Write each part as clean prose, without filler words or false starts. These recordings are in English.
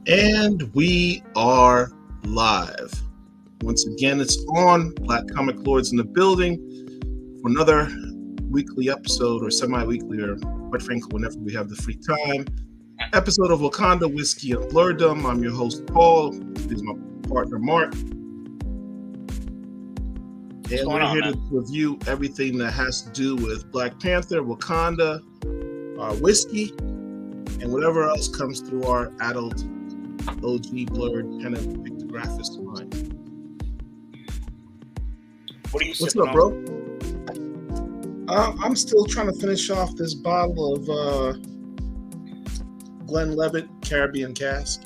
And we are live. Once again, it's on Black Comic Lords in the building for another weekly episode, or semi-weekly, or quite frankly, whenever we have the free time, episode of Wakanda Whiskey and Blerddom. I'm your host, Paul. This is my partner, Marc. And we're here to review everything that has to do with Black Panther, Wakanda, our whiskey, and whatever else comes through our adult OG Blerd pen and pictographist mind. What are you What's up, bro? I'm still trying to finish off this bottle of Glenlivet Caribbean Cask.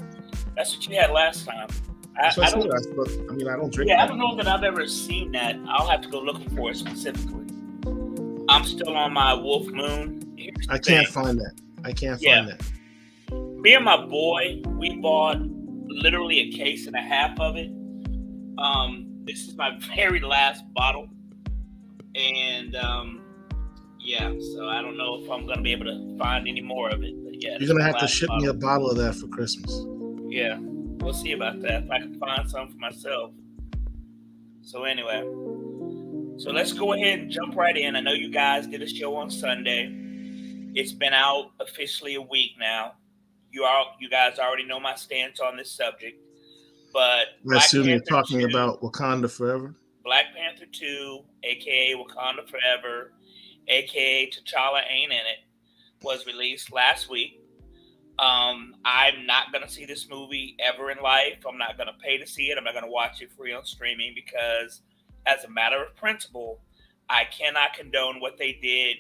That's what you had last time. I don't drink. Yeah, I don't know that I've ever seen that. I'll have to go looking for it specifically. I'm still on my Wolf Moon. I can't find that. Find that. Me and my boy, we bought literally a case and a half of it. This is my very last bottle. And so I don't know if I'm going to be able to find any more of it. But yeah, you're going to have to ship me a bottle of that for Christmas. Yeah, we'll see about that. If I can find some for myself. So anyway, so let's go ahead and jump right in. I know you guys did a show on Sunday. It's been out officially a week now. You guys already know my stance on this subject, but I assume you're talking about Wakanda Forever. Black Panther 2, aka Wakanda Forever, aka T'Challa Ain't In It, was released last week. I'm not gonna see this movie ever in life. I'm not gonna pay to see it. I'm not gonna watch it free on streaming because, as a matter of principle, I cannot condone what they did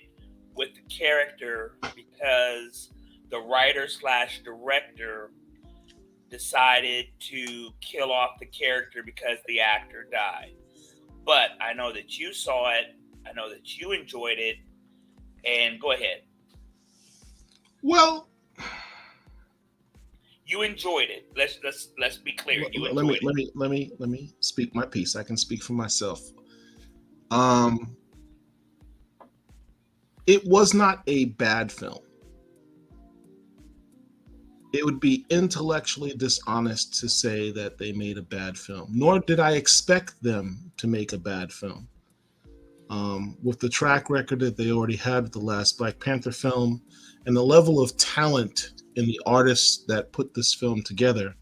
with the character because the writer/director decided to kill off the character because the actor died. But I know that you saw it. I know that you enjoyed it. And go ahead. Well, you enjoyed it. Let's be clear. Let me speak my piece. I can speak for myself. It was not a bad film. It would be intellectually dishonest to say that they made a bad film, nor did I expect them to make a bad film. With the track record that they already had with the last Black Panther film and the level of talent in the artists that put this film together,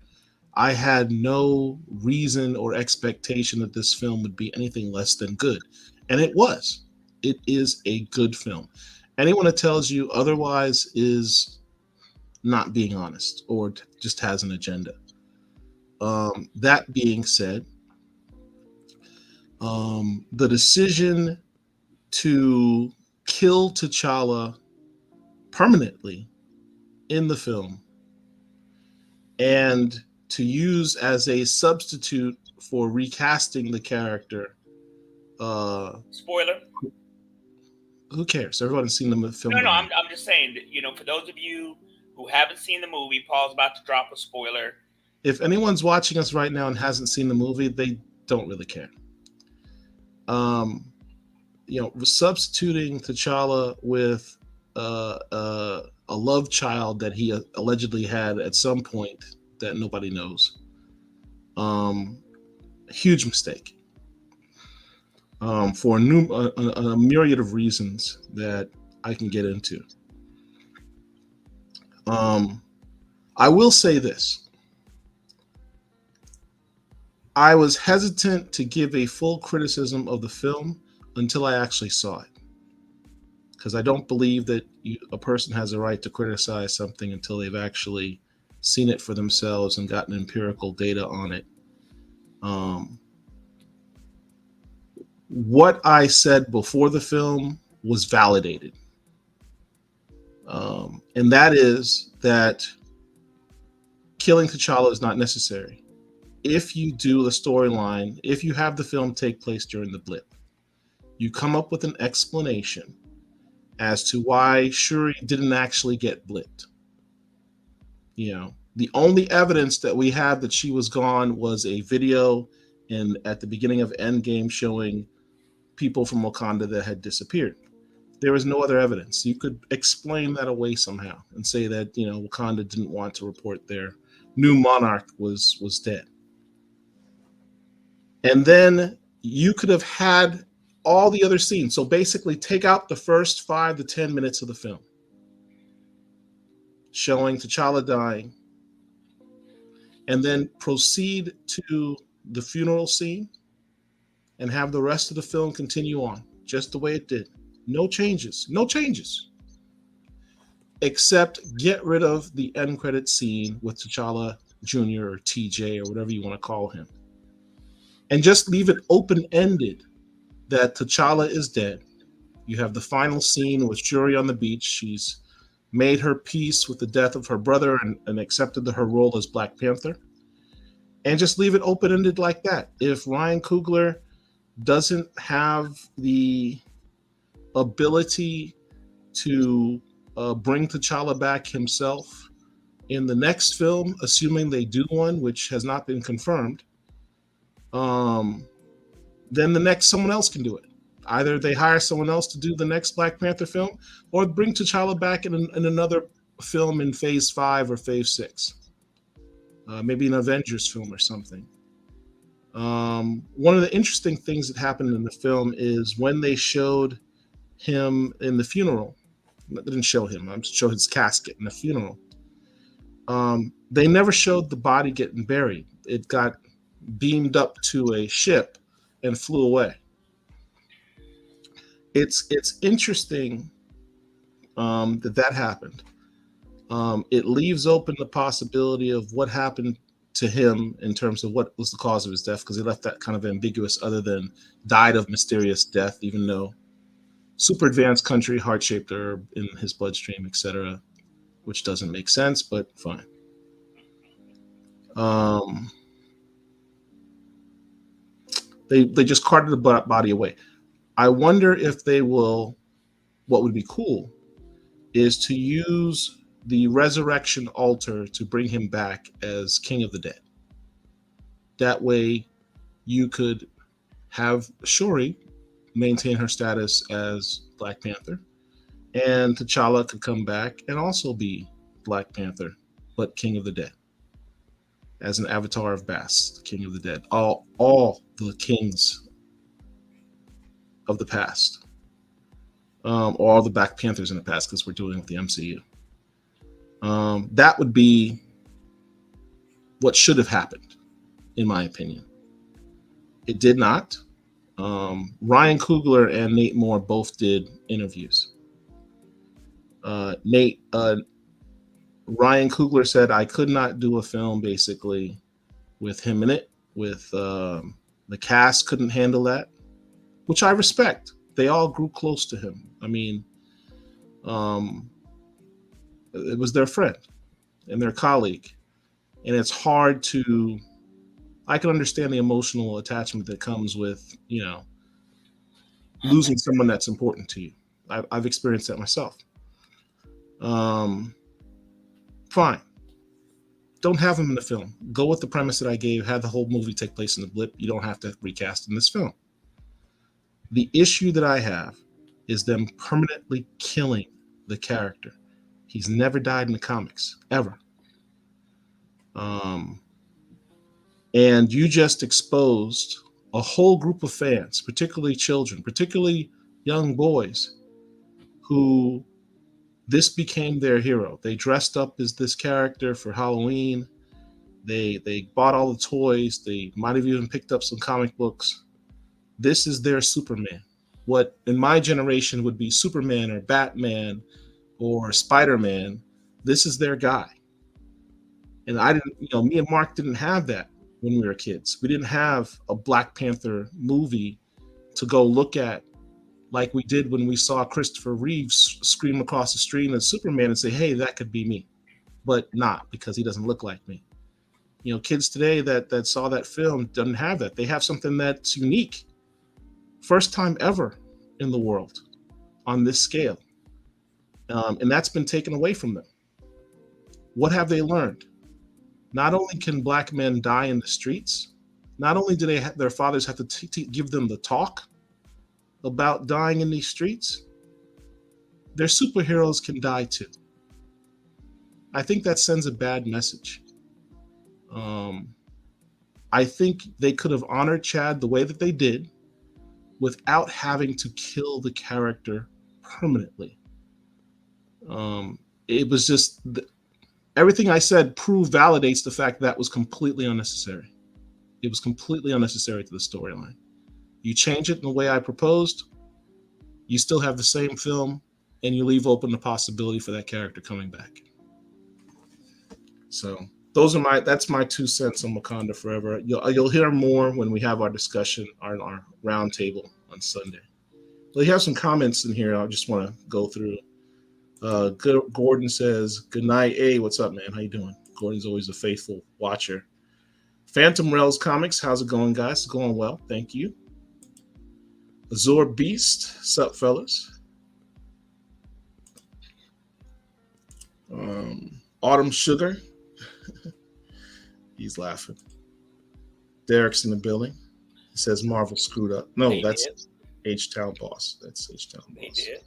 I had no reason or expectation that this film would be anything less than good. And it was. It is a good film. Anyone that tells you otherwise is not being honest or just has an agenda. That being said, the decision to kill T'Challa permanently in the film and to use as a substitute for recasting the character. Spoiler. Who cares? Everyone's seen the film. No, I'm just saying that, for those of you who haven't seen the movie, Paul's about to drop a spoiler. If anyone's watching us right now and hasn't seen the movie, they don't really care. Substituting T'Challa with a a love child that he allegedly had at some point that nobody knows. Huge mistake for a myriad of reasons that I can get into. I will say this. I was hesitant to give a full criticism of the film until I actually saw it. Because I don't believe that a person has a right to criticize something until they've actually seen it for themselves and gotten empirical data on it. What I said before the film was validated. And that is that killing T'Challa is not necessary. If you do the storyline, if you have the film take place during the blip, you come up with an explanation as to why Shuri didn't actually get blipped. The only evidence that we have that she was gone was a video at the beginning of Endgame showing people from Wakanda that had disappeared. There was no other evidence. You could explain that away somehow and say that, Wakanda didn't want to report their new monarch was dead. And then you could have had all the other scenes. So basically take out the first 5 to 10 minutes of the film showing T'Challa dying, and then proceed to the funeral scene and have the rest of the film continue on just the way it did. No changes. Except get rid of the end credit scene with T'Challa Jr. or TJ or whatever you want to call him. And just leave it open-ended that T'Challa is dead. You have the final scene with Shuri on the beach. She's made her peace with the death of her brother and accepted her role as Black Panther. And just leave it open-ended like that. If Ryan Coogler doesn't have the ability to bring T'Challa back himself in the next film, assuming they do one, which has not been confirmed, then someone else can do it. Either they hire someone else to do the next Black Panther film, or bring T'Challa back in another film in Phase 5 or Phase 6. Maybe an Avengers film or something. One of the interesting things that happened in the film is when they showed him in the funeral, they didn't show him, I showed his casket in the funeral. They never showed the body getting buried. It got beamed up to a ship and flew away. It's interesting that happened. It leaves open the possibility of what happened to him in terms of what was the cause of his death, because he left that kind of ambiguous, other than died of mysterious death, even though super advanced country, heart-shaped herb in his bloodstream, etc., which doesn't make sense, but fine. They just carted the body away. I wonder if they will, what would be cool is to use the resurrection altar to bring him back as King of the Dead. That way you could have Shuri maintain her status as Black Panther, and T'Challa could come back and also be Black Panther, but King of the Dead, as an avatar of Bast, King of the Dead. All the kings of the past, or all the Black Panthers in the past, because we're doing with the MCU. That would be what should have happened, in my opinion. It did not. Ryan Coogler and Nate Moore both did interviews. Ryan Coogler said, I could not do a film basically with him in it, with the cast couldn't handle that, which I respect. They all grew close to him. I mean, it was their friend and their colleague. And it's hard to, I can understand the emotional attachment that comes with, losing someone that's important to you. I've experienced that myself. Fine. Don't have him in the film. Go with the premise that I gave. Have the whole movie take place in the blip. You don't have to recast in this film. The issue that I have is them permanently killing the character. He's never died in the comics ever. Um, and you just exposed a whole group of fans, particularly children, particularly young boys, who this became their hero. They dressed up as this character for Halloween. They bought all the toys. They might have even picked up some comic books. This is their Superman. What in my generation would be Superman or Batman or Spider-Man. This is their guy. And I didn't, me and Mark didn't have that when we were kids. We didn't have a Black Panther movie to go look at like we did when we saw Christopher Reeves scream across the street as Superman and say, hey, that could be me. But not, because he doesn't look like me. Kids today that saw that film doesn't have that. They have something that's unique. First time ever in the world on this scale. And that's been taken away from them. What have they learned? Not only can Black men die in the streets, not only do their fathers have to give them the talk about dying in these streets, their superheroes can die too. I think that sends a bad message. I think they could have honored Chad the way that they did without having to kill the character permanently. It was just everything I said validates the fact that was completely unnecessary. It was completely unnecessary to the storyline. You change it in the way I proposed, you still have the same film, and you leave open the possibility for that character coming back. So that's my 2 cents on Wakanda Forever. You'll hear more when we have our discussion, our round table on Sunday. We have some comments in here I just want to go through. Gordon says, good night. Hey, what's up, man? How you doing? Gordon's always a faithful watcher. Phantom Rails Comics, how's it going, guys? It's going well, thank you. Azure Beast, sup, fellas? Autumn Sugar, he's laughing. Derek's in the building. He says Marvel screwed up. No, that's H-Town Boss. That's H-Town Boss. They did.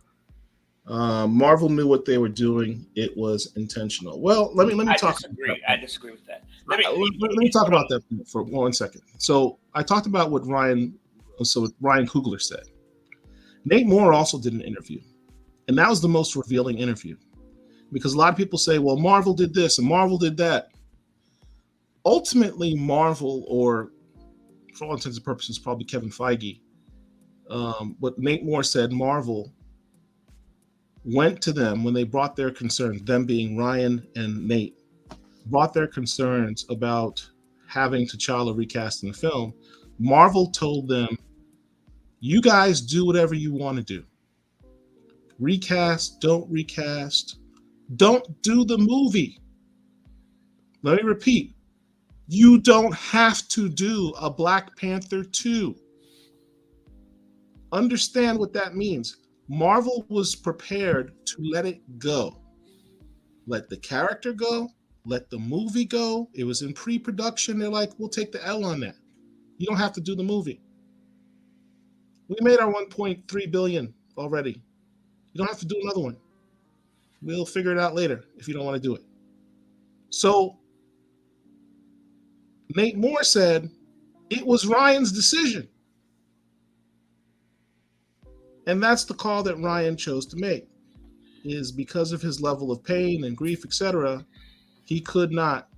Marvel knew what they were doing. It was intentional. Well, let me talk. I disagree with that. Let me talk about that for 1 second. So I talked about what Ryan Coogler said. Nate Moore also did an interview, and that was the most revealing interview, because a lot of people say, well, Marvel did this and Marvel did that. Ultimately, Marvel, or for all intents and purposes, probably Kevin Feige, what Nate Moore said, Marvel went to them when they brought their concerns, them being Ryan and Nate, brought their concerns about having T'Challa recast in the film. Marvel told them, you guys do whatever you want to do. Recast, don't recast, don't do the movie. Let me repeat, you don't have to do a Black Panther 2. Understand what that means. Marvel was prepared to let it go. Let the character go, let the movie go. It was in pre-production. They're like, we'll take the L on that. You don't have to do the movie. We made our 1.3 billion already. You don't have to do another one. We'll figure it out later if you don't want to do it. So Nate Moore said it was Ryan's decision. And that's the call that Ryan chose to make, is because of his level of pain and grief, etc. He could not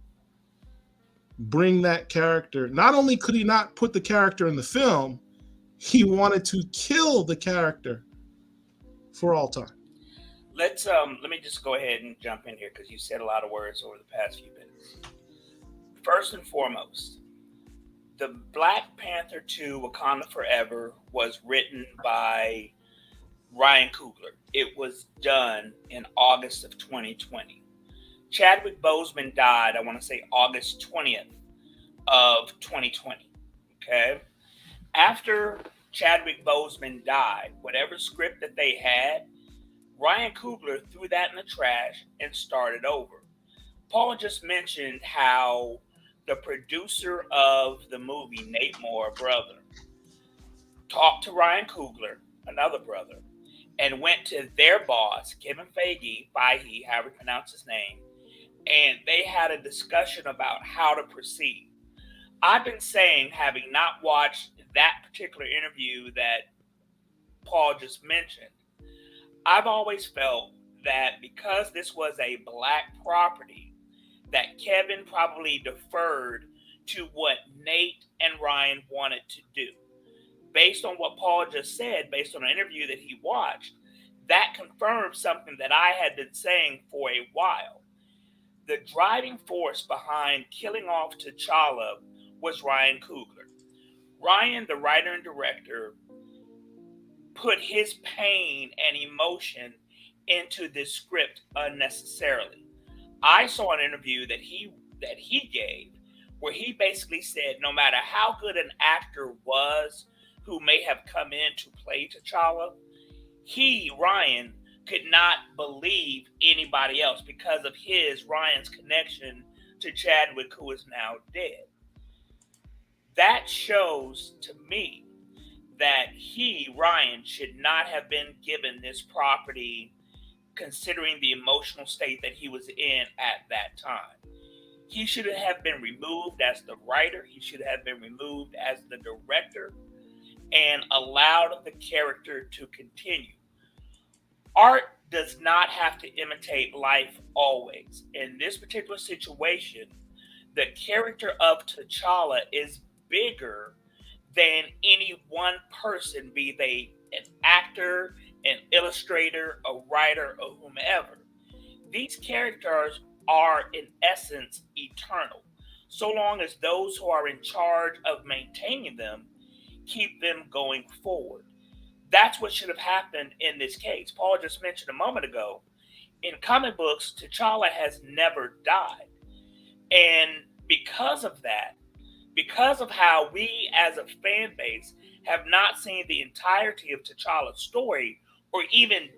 bring that character. Not only could he not put the character in the film, he wanted to kill the character for all time. Let me just go ahead and jump in here, because you said a lot of words over the past few minutes. First and foremost, the Black Panther 2 Wakanda Forever was written by Ryan Coogler. It was done in August of 2020. Chadwick Boseman died, I want to say August 20th of 2020. Okay? After Chadwick Boseman died, whatever script that they had, Ryan Coogler threw that in the trash and started over. Paul just mentioned how the producer of the movie, Nate Moore, brother, talked to Ryan Coogler, another brother, and went to their boss, Kevin Feige, however you pronounce his name, and they had a discussion about how to proceed. I've been saying, having not watched that particular interview that Paul just mentioned, I've always felt that because this was a black property, that Kevin probably deferred to what Nate and Ryan wanted to do. Based on what Paul just said, based on an interview that he watched, that confirms something that I had been saying for a while. The driving force behind killing off T'Challa was Ryan Coogler. Ryan, the writer and director, put his pain and emotion into this script unnecessarily. I saw an interview that he gave where he basically said no matter how good an actor was who may have come in to play T'Challa, he, Ryan, could not believe anybody else because of Ryan's connection to Chadwick, who is now dead. That shows to me that Ryan, should not have been given this property considering the emotional state that he was in at that time. He should have been removed as the writer, he should have been removed as the director, and allowed the character to continue. Art does not have to imitate life always. In this particular situation, the character of T'Challa is bigger than any one person, be they an actor, an illustrator, a writer, or whomever. These characters are, in essence, eternal, so long as those who are in charge of maintaining them keep them going forward. That's what should have happened in this case. Paul just mentioned a moment ago, in comic books, T'Challa has never died. And because of that, because of how we as a fan base have not seen the entirety of T'Challa's story or even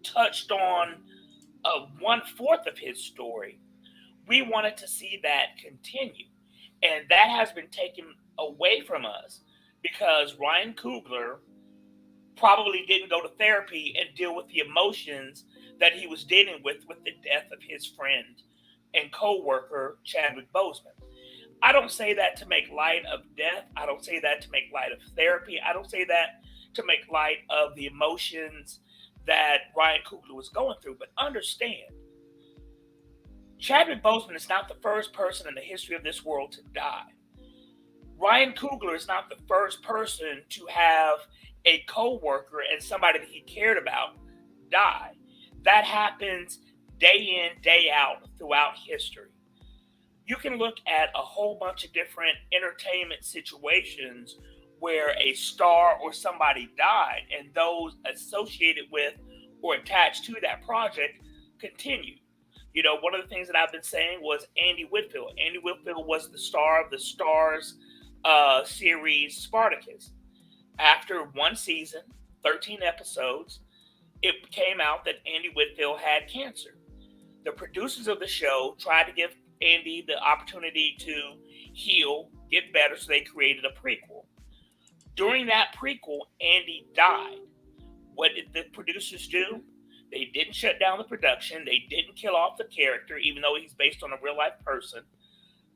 touched on one fourth of his story, we wanted to see that continue. And that has been taken away from us because Ryan Coogler probably didn't go to therapy and deal with the emotions that he was dealing with the death of his friend and co-worker Chadwick Boseman. I don't say that to make light of death. I don't say that to make light of therapy. I don't say that to make light of the emotions that Ryan Coogler was going through. But understand, Chadwick Boseman is not the first person in the history of this world to die. Ryan Coogler is not the first person to have a co-worker and somebody that he cared about die. That happens day in, day out throughout history. You can look at a whole bunch of different entertainment situations where a star or somebody died and those associated with or attached to that project continued. You know, one of the things that I've been saying was Andy Whitfield. Andy Whitfield was the star of the Starz series Spartacus. After one season, 13 episodes, it came out that Andy Whitfield had cancer. The producers of the show tried to give Andy the opportunity to heal, get better, so they created a prequel. During that prequel, Andy died. What did the producers do? They didn't shut down the production. They didn't kill off the character, even though he's based on a real life person.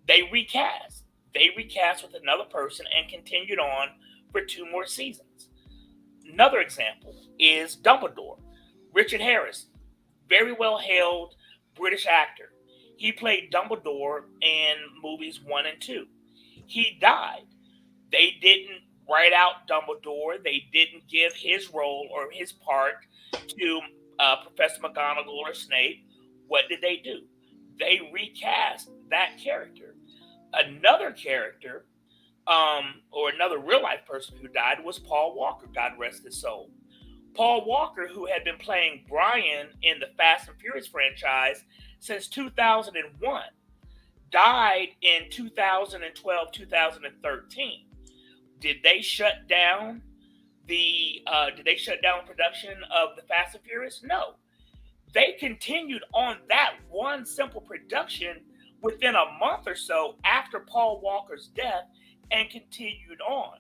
They recast. They recast with another person and continued on for 2 more seasons. Another example is Dumbledore. Richard Harris, very well hailed British actor. He played Dumbledore in movies 1 and 2. He died. They didn't write out Dumbledore. They didn't give his role or his part to Professor McGonagall or Snape. What did they do? They recast that character. Another character, or another real life person who died was Paul Walker, God rest his soul. Paul Walker, who had been playing Brian in the Fast and Furious franchise since 2001, died in 2012, 2013. Did they shut down production of the Fast and Furious? No. They continued on that one simple production within a month or so after Paul Walker's death and continued on.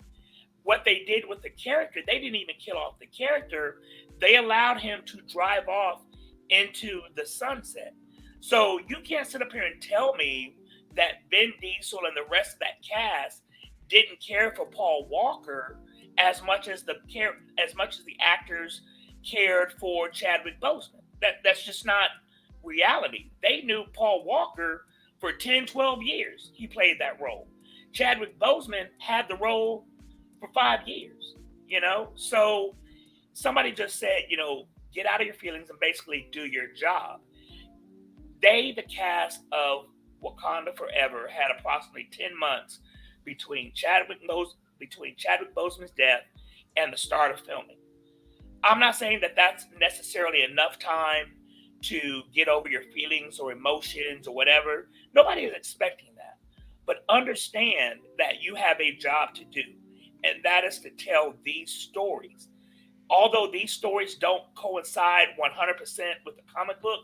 What they did with the character, they didn't even kill off the character. They allowed him to drive off into the sunset. So you can't sit up here and tell me that Vin Diesel and the rest of that cast didn't care for Paul Walker as much as the actors cared for Chadwick Boseman. That's just not reality. They knew Paul Walker for 10, 12 years. He played that role. Chadwick Boseman had the role for 5 years, So somebody just said, get out of your feelings and basically do your job. The cast of Wakanda Forever, had approximately 10 months between Chadwick Boseman's death and the start of filming. I'm not saying that that's necessarily enough time to get over your feelings or emotions or whatever. Nobody is expecting that. But understand that you have a job to do, and that is to tell these stories. Although these stories don't coincide 100% with the comic book,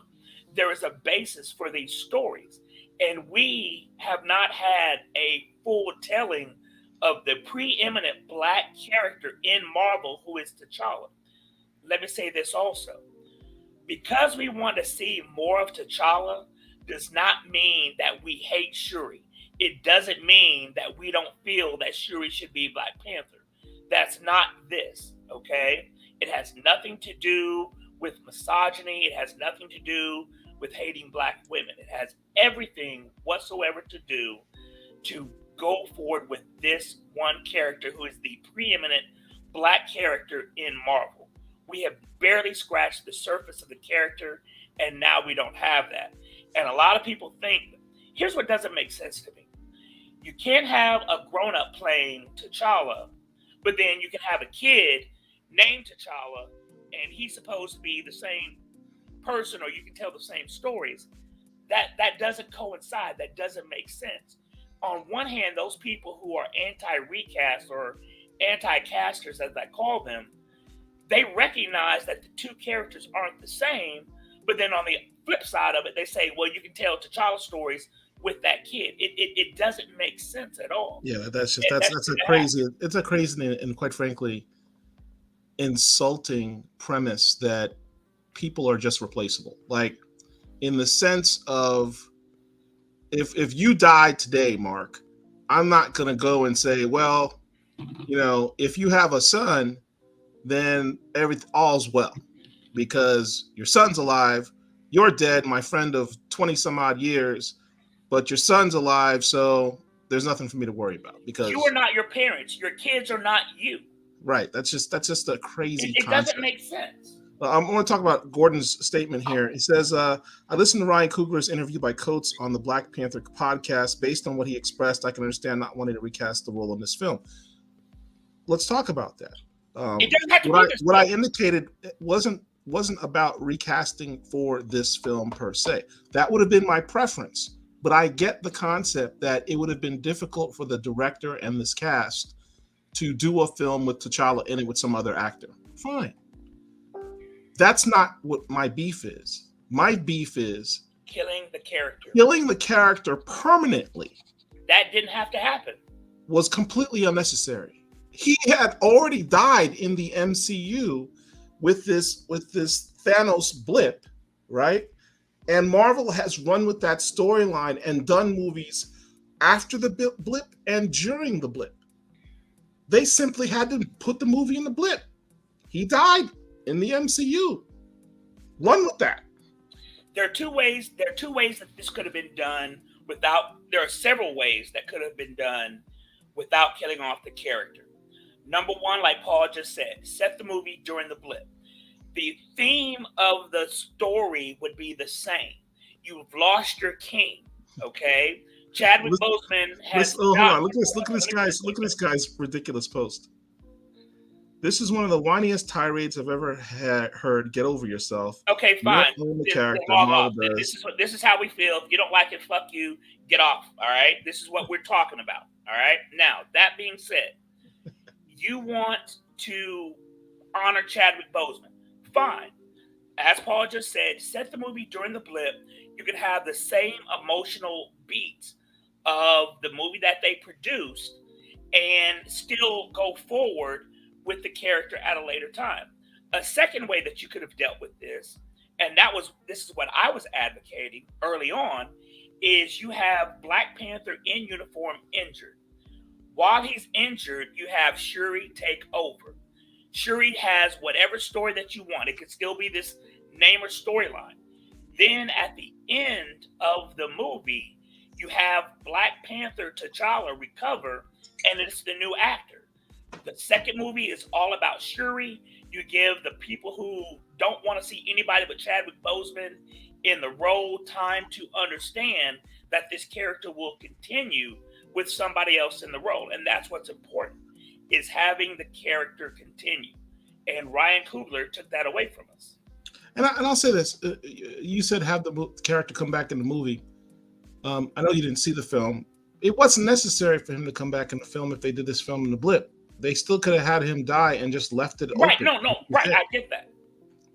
there is a basis for these stories. And we have not had a full telling of the preeminent Black character in Marvel, who is T'Challa. Let me say this also. Because we want to see more of T'Challa does not mean that we hate Shuri. It doesn't mean that we don't feel that Shuri should be Black Panther. That's not this, okay? It has nothing to do with misogyny. It has nothing to do with hating Black women. It has everything whatsoever to do to go forward with this one character who is the preeminent Black character in Marvel. We have barely scratched the surface of the character, and now we don't have that. And a lot of people think, here's what doesn't make sense to me. You can't have a grown-up playing T'Challa, but then you can have a kid named T'Challa, and he's supposed to be the same person, or you can tell the same stories. That doesn't coincide. That doesn't make sense. On one hand, those people who are anti-recast or anti-casters, as I call them, they recognize that the two characters aren't the same, but then on the flip side of it, they say, well, you can tell T'Challa stories with that kid. It doesn't make sense at all. Yeah, that's a crazy and quite frankly insulting premise that people are just replaceable. Like, in the sense of, if you died today, Mark, I'm not gonna go and say, well, if you have a son, then all's well, because your son's alive, you're dead, my friend of 20 some odd years, but your son's alive, so there's nothing for me to worry about, because you are not your parents. Your kids are not you. Right. That's just a crazy It concept. doesn't make sense. I'm going to talk about Gordon's statement here. He says, I listened to Ryan Coogler's interview by Coates on the Black Panther podcast. Based on what he expressed, I can understand not wanting to recast the role in this film. Let's talk about that. It doesn't have to be what I indicated wasn't about recasting for this film per se. That would have been my preference. But I get the concept that it would have been difficult for the director and this cast to do a film with T'Challa in it with some other actor. Fine. That's not what my beef is. My beef is killing the character. Killing the character permanently. That didn't have to happen. Was completely unnecessary. He had already died in the MCU with this Thanos blip, right? And Marvel has run with that storyline and done movies after the blip and during the blip. They simply had to put the movie in the blip. He died in the MCU. Run with that. There are two ways that this could have been done without. There are several ways that could have been done without killing off the character. Number one, like Paul just said, set the movie during the blip. The theme of the story would be the same. You've lost your king, okay? Chadwick Boseman has. Hold on. Look at this guy's ridiculous post. This is one of the whiniest tirades I've ever heard. Get over yourself. Okay, fine. This is how we feel. If you don't like it, fuck you. Get off. All right. This is what we're talking about. All right. Now, that being said, you want to honor Chadwick Boseman. Fine. As Paul just said, set the movie during the blip. You can have the same emotional beats of the movie that they produced and still go forward with the character at a later time. A second way that you could have dealt with this, and this is what I was advocating early on, is you have Black Panther in uniform injured. While he's injured, you have Shuri take over. Shuri has whatever story that you want. It could still be this Namor storyline. Then at the end of the movie, you have Black Panther T'Challa recover, and it's the new actor. The second movie is all about Shuri. You give the people who don't want to see anybody but Chadwick Boseman in the role time to understand that this character will continue with somebody else in the role. And that's what's important, is having the character continue. And Ryan Coogler took that away from us. And I'll say this. You said have the character come back in the movie. I know you didn't see the film. It wasn't necessary for him to come back in the film if they did this film in the blip. They still could have had him die and just left it right, open. No, right, I get that.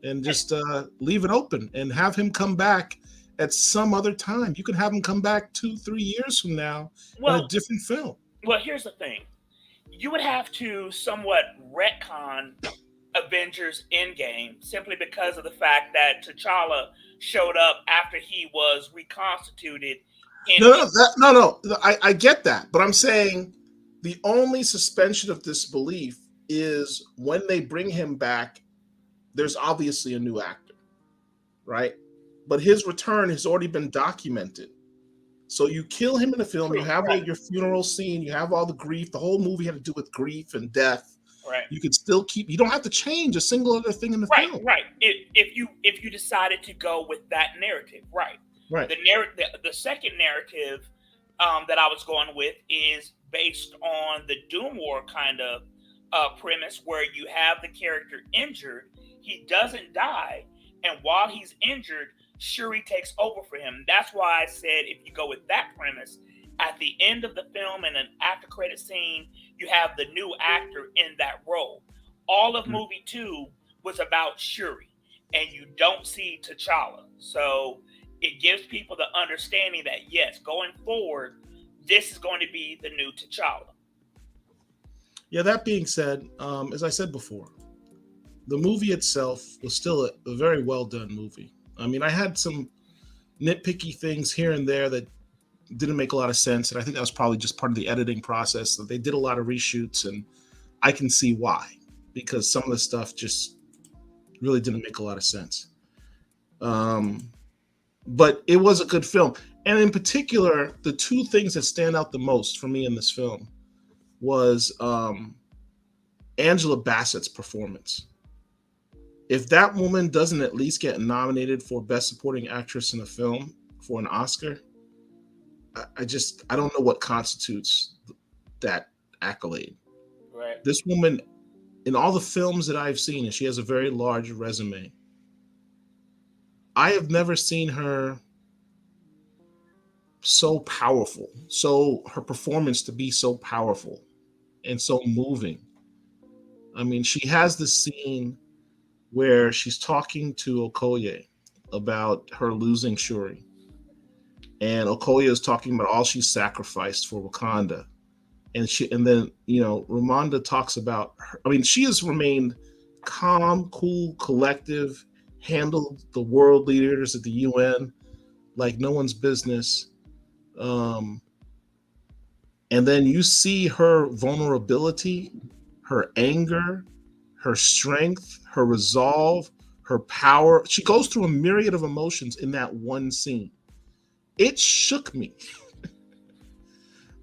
And just leave it open and have him come back at some other time. You can have him come back 2-3 years from now in a different film. Well, here's the thing. You would have to somewhat retcon Avengers Endgame simply because of the fact that T'Challa showed up after he was reconstituted. No. I get that. But I'm saying the only suspension of disbelief is when they bring him back, there's obviously a new actor, right? But his return has already been documented. So you kill him in the film, you have your funeral scene, you have all the grief. The whole movie had to do with grief and death. Right. You could still you don't have to change a single other thing in the film. Right. If you decided to go with that narrative, right. The second narrative that I was going with is based on the Doom War kind of premise, where you have the character injured, he doesn't die, and while he's injured, Shuri takes over for him. That's why I said if you go with that premise, at the end of the film in an after credit scene, you have the new actor in that role. All of movie 2 was about Shuri, and you don't see T'Challa. So it gives people the understanding that, yes, going forward, this is going to be the new T'Challa. Yeah, that being said, as I said before, the movie itself was still a very well done movie. I mean, I had some nitpicky things here and there that didn't make a lot of sense, and I think that was probably just part of the editing process. That they did a lot of reshoots, and I can see why, because some of the stuff just really didn't make a lot of sense. But it was a good film. And in particular, the two things that stand out the most for me in this film was Angela Bassett's performance. If that woman doesn't at least get nominated for Best Supporting Actress in a Film for an Oscar, I don't know what constitutes that accolade. Right. This woman, in all the films that I've seen, and she has a very large resume, I have never seen her so powerful, so her performance to be so powerful and so moving. I mean, she has this scene where she's talking to Okoye about her losing Shuri. And Okoye is talking about all she sacrificed for Wakanda. And then, Ramonda talks about her. I mean, she has remained calm, cool, collective, handled the world leaders at the UN like no one's business. And then you see her vulnerability, her anger, her strength, her resolve, her power. She goes through a myriad of emotions in that one scene. It shook me.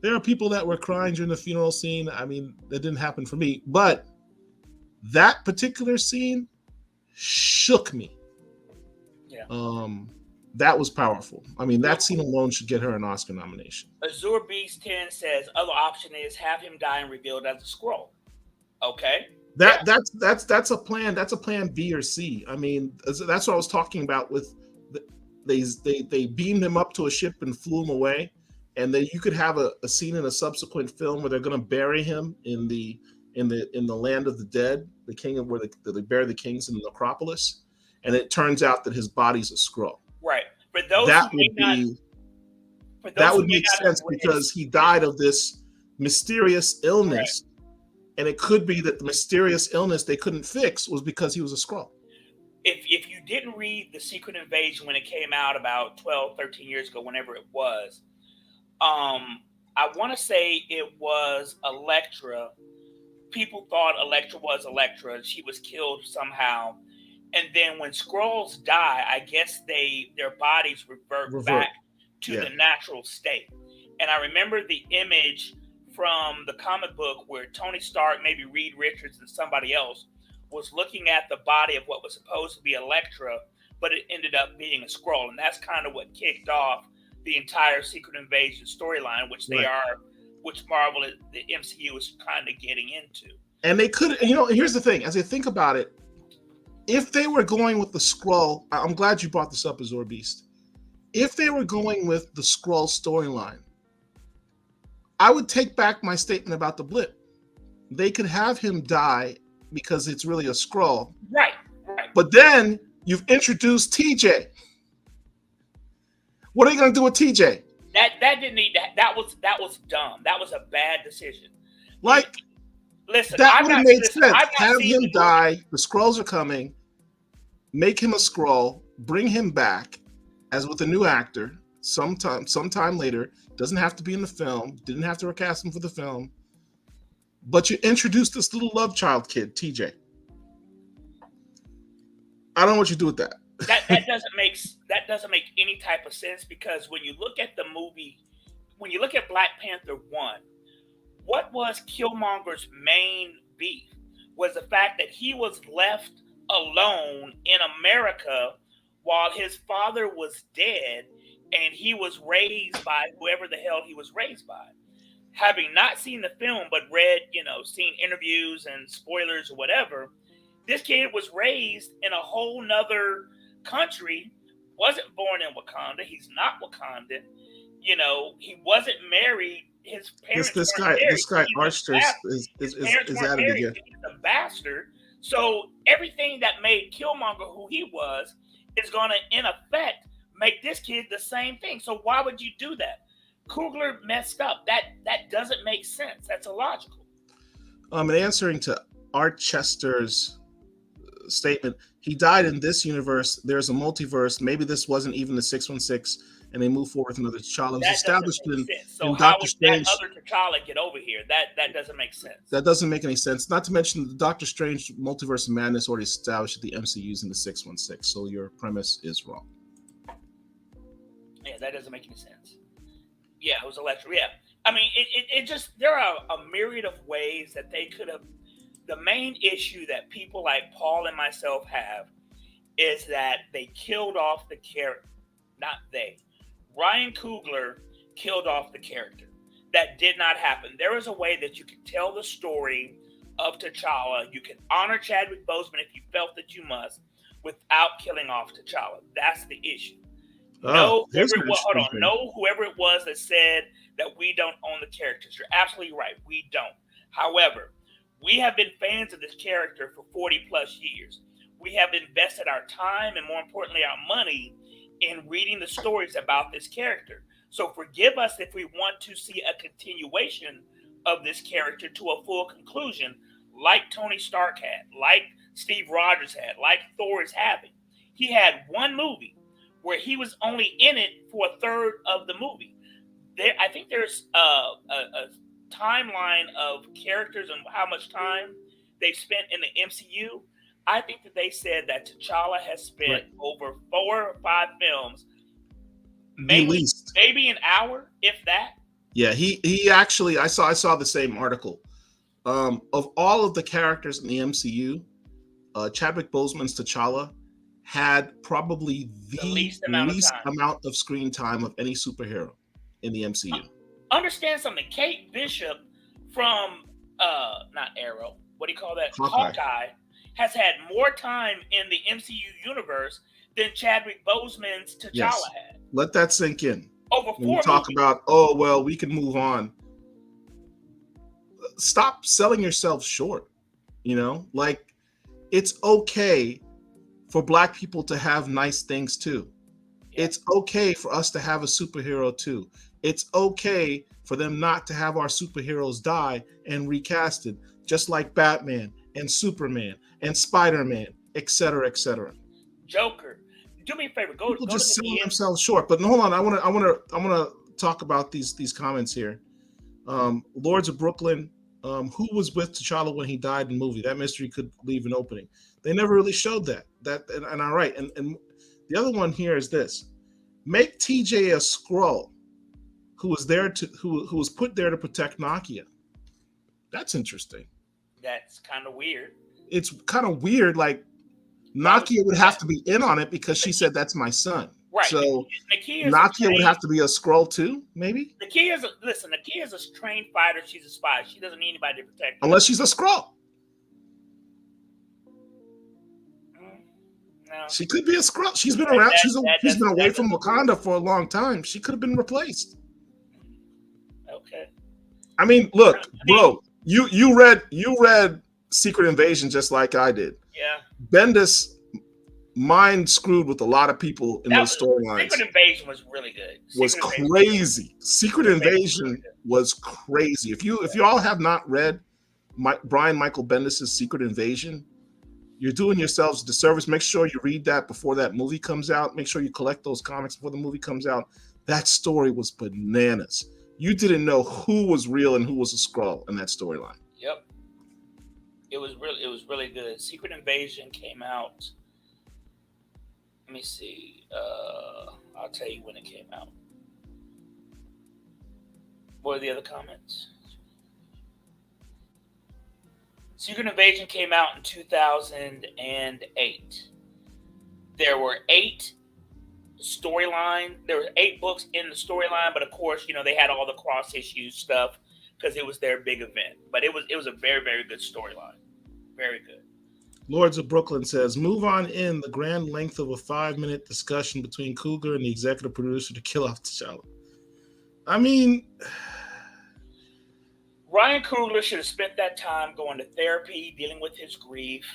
There are people that were crying during the funeral scene. I mean, that didn't happen for me, but that particular scene shook me. Yeah. That was powerful. I mean, that scene alone should get her an Oscar nomination. Azure Beast 10 says other option is have him die and revealed as a Skrull. Okay. That's a plan. That's a plan B or C. I mean, that's what I was talking about with they beamed him up to a ship and flew him away, and then you could have a scene in a subsequent film where they're going to bury him in the land of the dead, the king of where they bury the kings in the necropolis, and it turns out that his body's a Skrull. Right. For those that would make sense because he died of this mysterious illness And it could be that the mysterious illness they couldn't fix was because he was a Skrull. If you didn't read The Secret Invasion when it came out about 12, 13 years ago, whenever it was, I want to say it was Elektra. People thought Elektra was Elektra. She was killed somehow. And then when Skrulls die, I guess their bodies revert back to the natural state. And I remember the image from the comic book where Tony Stark, maybe Reed Richards and somebody else was looking at the body of what was supposed to be Elektra, but it ended up being a Skrull. And that's kind of what kicked off the entire Secret Invasion storyline, which which Marvel, the MCU is kind of getting into. And they could, here's the thing, as I think about it, if they were going with the Skrull, I'm glad you brought this up, Azor Beast. If they were going with the Skrull storyline, I would take back my statement about the blip. They could have him die because it's really a Skrull. Right. But then you've introduced TJ. What are you going to do with TJ? That didn't need that. That was dumb. That was a bad decision. Listen, that would have made sense. Have him die. The Skrulls are coming. Make him a Skrull. Bring him back as with a new actor sometime later. Doesn't have to be in the film. Didn't have to recast him for the film. But you introduced this little love child kid, TJ. I don't know what you do with that. That doesn't make any type of sense, because when you look at the movie, when you look at Black Panther 1, what was Killmonger's main beef was the fact that he was left alone in America while his father was dead, and he was raised by whoever the hell he was raised by. Having not seen the film, but read, seen interviews and spoilers or whatever, this kid was raised in a whole nother country, wasn't born in Wakanda. He's not Wakandan. He wasn't married. His parents. This guy Archer is at it again. He's a bastard. So everything that made Killmonger who he was is going to, in effect, make this kid the same thing. So why would you do that? Coogler messed up. That doesn't make sense. That's illogical. In answering to Art Chester's statement, he died in this universe. There's a multiverse. Maybe this wasn't even the 616, and they move forward with another T'Challa. It was established in Doctor Strange. That other T'Challa get over here? That doesn't make sense. That doesn't make any sense. Not to mention the Doctor Strange multiverse of madness already established that the MCU using the 616. So your premise is wrong. Yeah, that doesn't make any sense. Yeah, it was Elektra. Yeah, I mean, it just, there are a myriad of ways that they could have. The main issue that people like Paul and myself have is that they killed off the character. Not they. Ryan Coogler killed off the character. That did not happen. There is a way that you can tell the story of T'Challa. You can honor Chadwick Boseman if you felt that you must, without killing off T'Challa. That's the issue. Whoever it was that said that we don't own the characters. You're absolutely right. We don't. However, we have been fans of this character for 40 plus years. We have invested our time and, more importantly, our money in reading the stories about this character. So forgive us if we want to see a continuation of this character to a full conclusion, like Tony Stark had, like Steve Rogers had, like Thor is having. He had one movie where he was only in it for a third of the movie. I think there's a timeline of characters and how much time they've spent in the MCU. I think that they said that T'Challa has spent over 4 or 5 films, maybe an hour, if that. Yeah, he actually, I saw the same article. Of all of the characters in the MCU, Chadwick Boseman's T'Challa had probably the least amount of screen time of any superhero in the MCU. Understand something. Kate Bishop from not Arrow, what do you call that? Hawkeye has had more time in the MCU universe than Chadwick Boseman's T'Challa had. Let that sink in. Over 4 when you talk about, we can move on. Stop selling yourself short. It's okay for Black people to have nice things too. Yeah. It's okay for us to have a superhero too. It's okay for them not to have our superheroes die and recasted. just like Batman and Superman and Spider-Man, etc., etc. Joker. Do me a favor. Go People to just the selling DMs. themselves short. But hold on, I want to talk about these comments here. Lords of Brooklyn. Who was with T'Challa when he died in the movie? That mystery could leave an opening. They never really showed that. And all right. And the other one here is this: make TJ a Skrull who was there to who was put there to protect Nakia. That's interesting. That's kind of weird. It's kind of weird. Like Nakia would have to be in on it because she said that's my son. Right. So Nakia Nakia would have to be a Skrull too, maybe. Nakia is a trained fighter. She's a spy. She doesn't need anybody to protect her. Unless she's a Skrull. No. She could be a Skrull. She's been around. She's been away from Wakanda for a long time. She could have been replaced. Okay. I mean, look, bro. You read Secret Invasion just like I did. Yeah. Bendis mind screwed with a lot of people in those storylines. Secret Invasion was really good. Secret Invasion was crazy. If you all have not read Brian Michael Bendis' Secret Invasion, you're doing yourselves a disservice. Make sure you read that before that movie comes out. Make sure you collect those comics before the movie comes out. That story was bananas. You didn't know who was real and who was a Skrull in that storyline. Yep. It was really good. Secret Invasion came out. Let me see. I'll tell you when it came out. What are the other comments? Secret Invasion came out in 2008. There were 8 storylines. There were 8 books in the storyline, but of course, they had all the cross-issue stuff because it was their big event. But it was a very, very good storyline. Very good. Lords of Brooklyn says, move on in the grand length of a 5-minute discussion between Cougar and the executive producer to kill off T'Challa. I mean, Ryan Coogler should have spent that time going to therapy, dealing with his grief,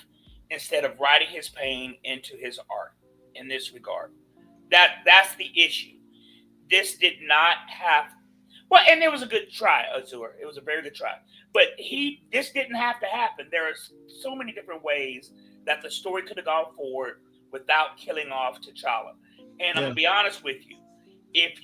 instead of writing his pain into his art in this regard. That's the issue. This did not have... Well, and it was a good try, Azur. It was a very good try. But this didn't have to happen. There are so many different ways that the story could have gone forward without killing off T'Challa. And I'm going to be honest with you. If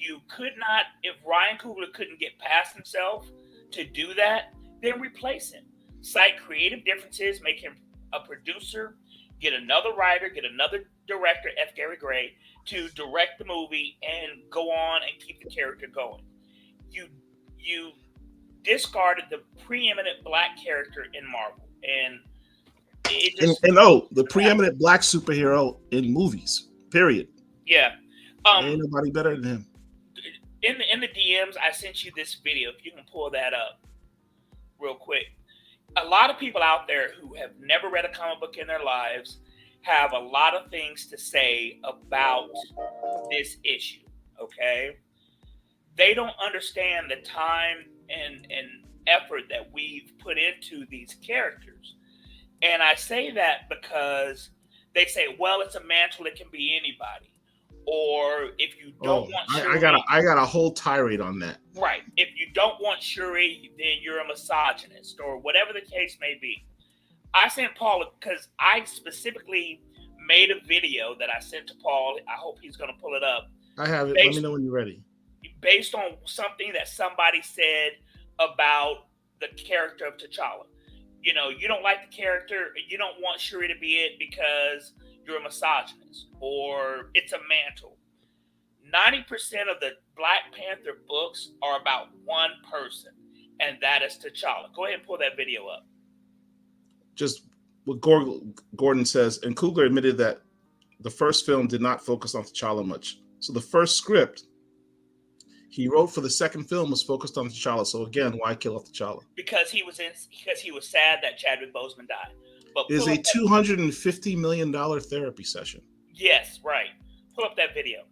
Ryan Coogler couldn't get past himself to do that, then replace him. Cite creative differences, make him a producer, get another writer, get another director, F. Gary Gray, to direct the movie and go on and keep the character going. You discarded the preeminent black character in Marvel, and it just the preeminent black superhero in movies. Period. Yeah. Ain't nobody better than him. In the DMs, I sent you this video. If you can pull that up real quick. A lot of people out there who have never read a comic book in their lives have a lot of things to say about this issue. Okay. They don't understand the time and effort that we've put into these characters. And I say that because they say, well, it's a mantle, it can be anybody. Or if you don't want Shuri... I got a whole tirade on that. Right. If you don't want Shuri, then you're a misogynist, or whatever the case may be. I sent Paul, because I specifically made a video that I sent to Paul. I hope he's going to pull it up. I have it. Let me know when you're ready. Based on something that somebody said about the character of T'Challa. You don't like the character, you don't want Shuri to be it because you're a misogynist, or it's a mantle. 90% of the Black Panther books are about one person, and that is T'Challa. Go ahead and pull that video up. Just what Gordon says, and Coogler admitted that the first film did not focus on T'Challa much. So the first script he wrote for the second film was focused on T'Challa. So again, why kill off T'Challa? Because he was sad that Chadwick Boseman died. But is a $250 million therapy session. Yes, right. Pull up that video.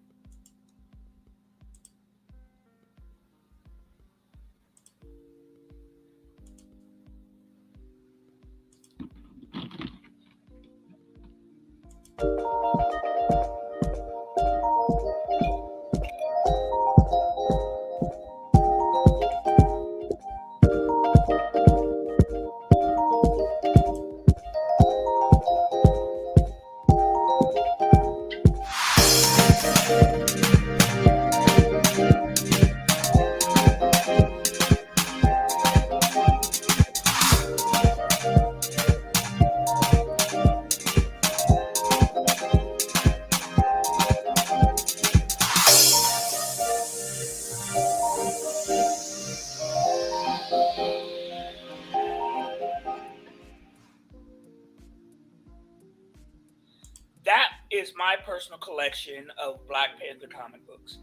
my personal collection of Black Panther comic books.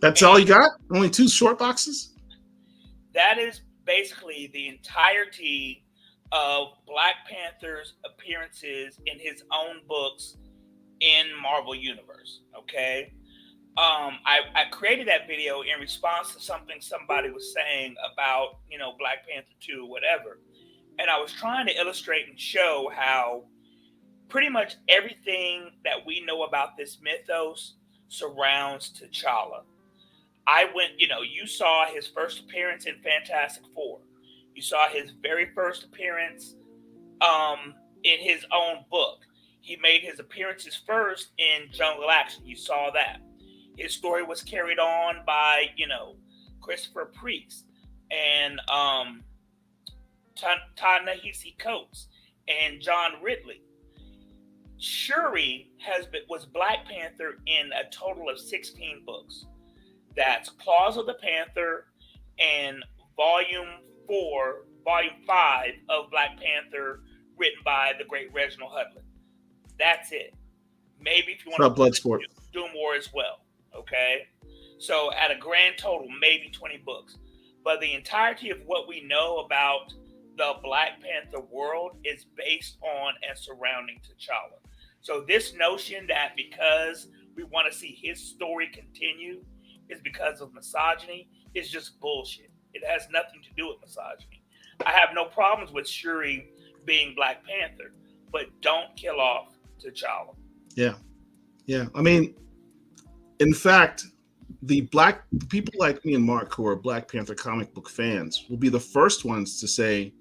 That's And all you got? Only 2 short boxes? that is basically the entirety of Black Panther's appearances in his own books in Marvel Universe. Okay. I created that video in response to something somebody was saying about, Black Panther 2 or whatever. And I was trying to illustrate and show how pretty much everything that we know about this mythos surrounds T'Challa. You saw his first appearance in Fantastic Four. You saw his very first appearance in his own book. He made his appearances first in Jungle Action. You saw that. His story was carried on by, Christopher Priest and Ta-Nehisi Coates and John Ridley. Shuri was Black Panther in a total of 16 books. That's Claws of the Panther and Volume 5 of Black Panther, written by the great Reginald Hudlin. That's it. Maybe if you want to Bloodsport. do more as well. Okay? So at a grand total, maybe 20 books. But the entirety of what we know about the Black Panther world is based on and surrounding T'Challa. So this notion that because we want to see his story continue is because of misogyny is just bullshit. It has nothing to do with misogyny. I have no problems with Shuri being Black Panther, but don't kill off T'Challa. Yeah. I mean, in fact, the people like me and Marc, who are Black Panther comic book fans, will be the first ones to say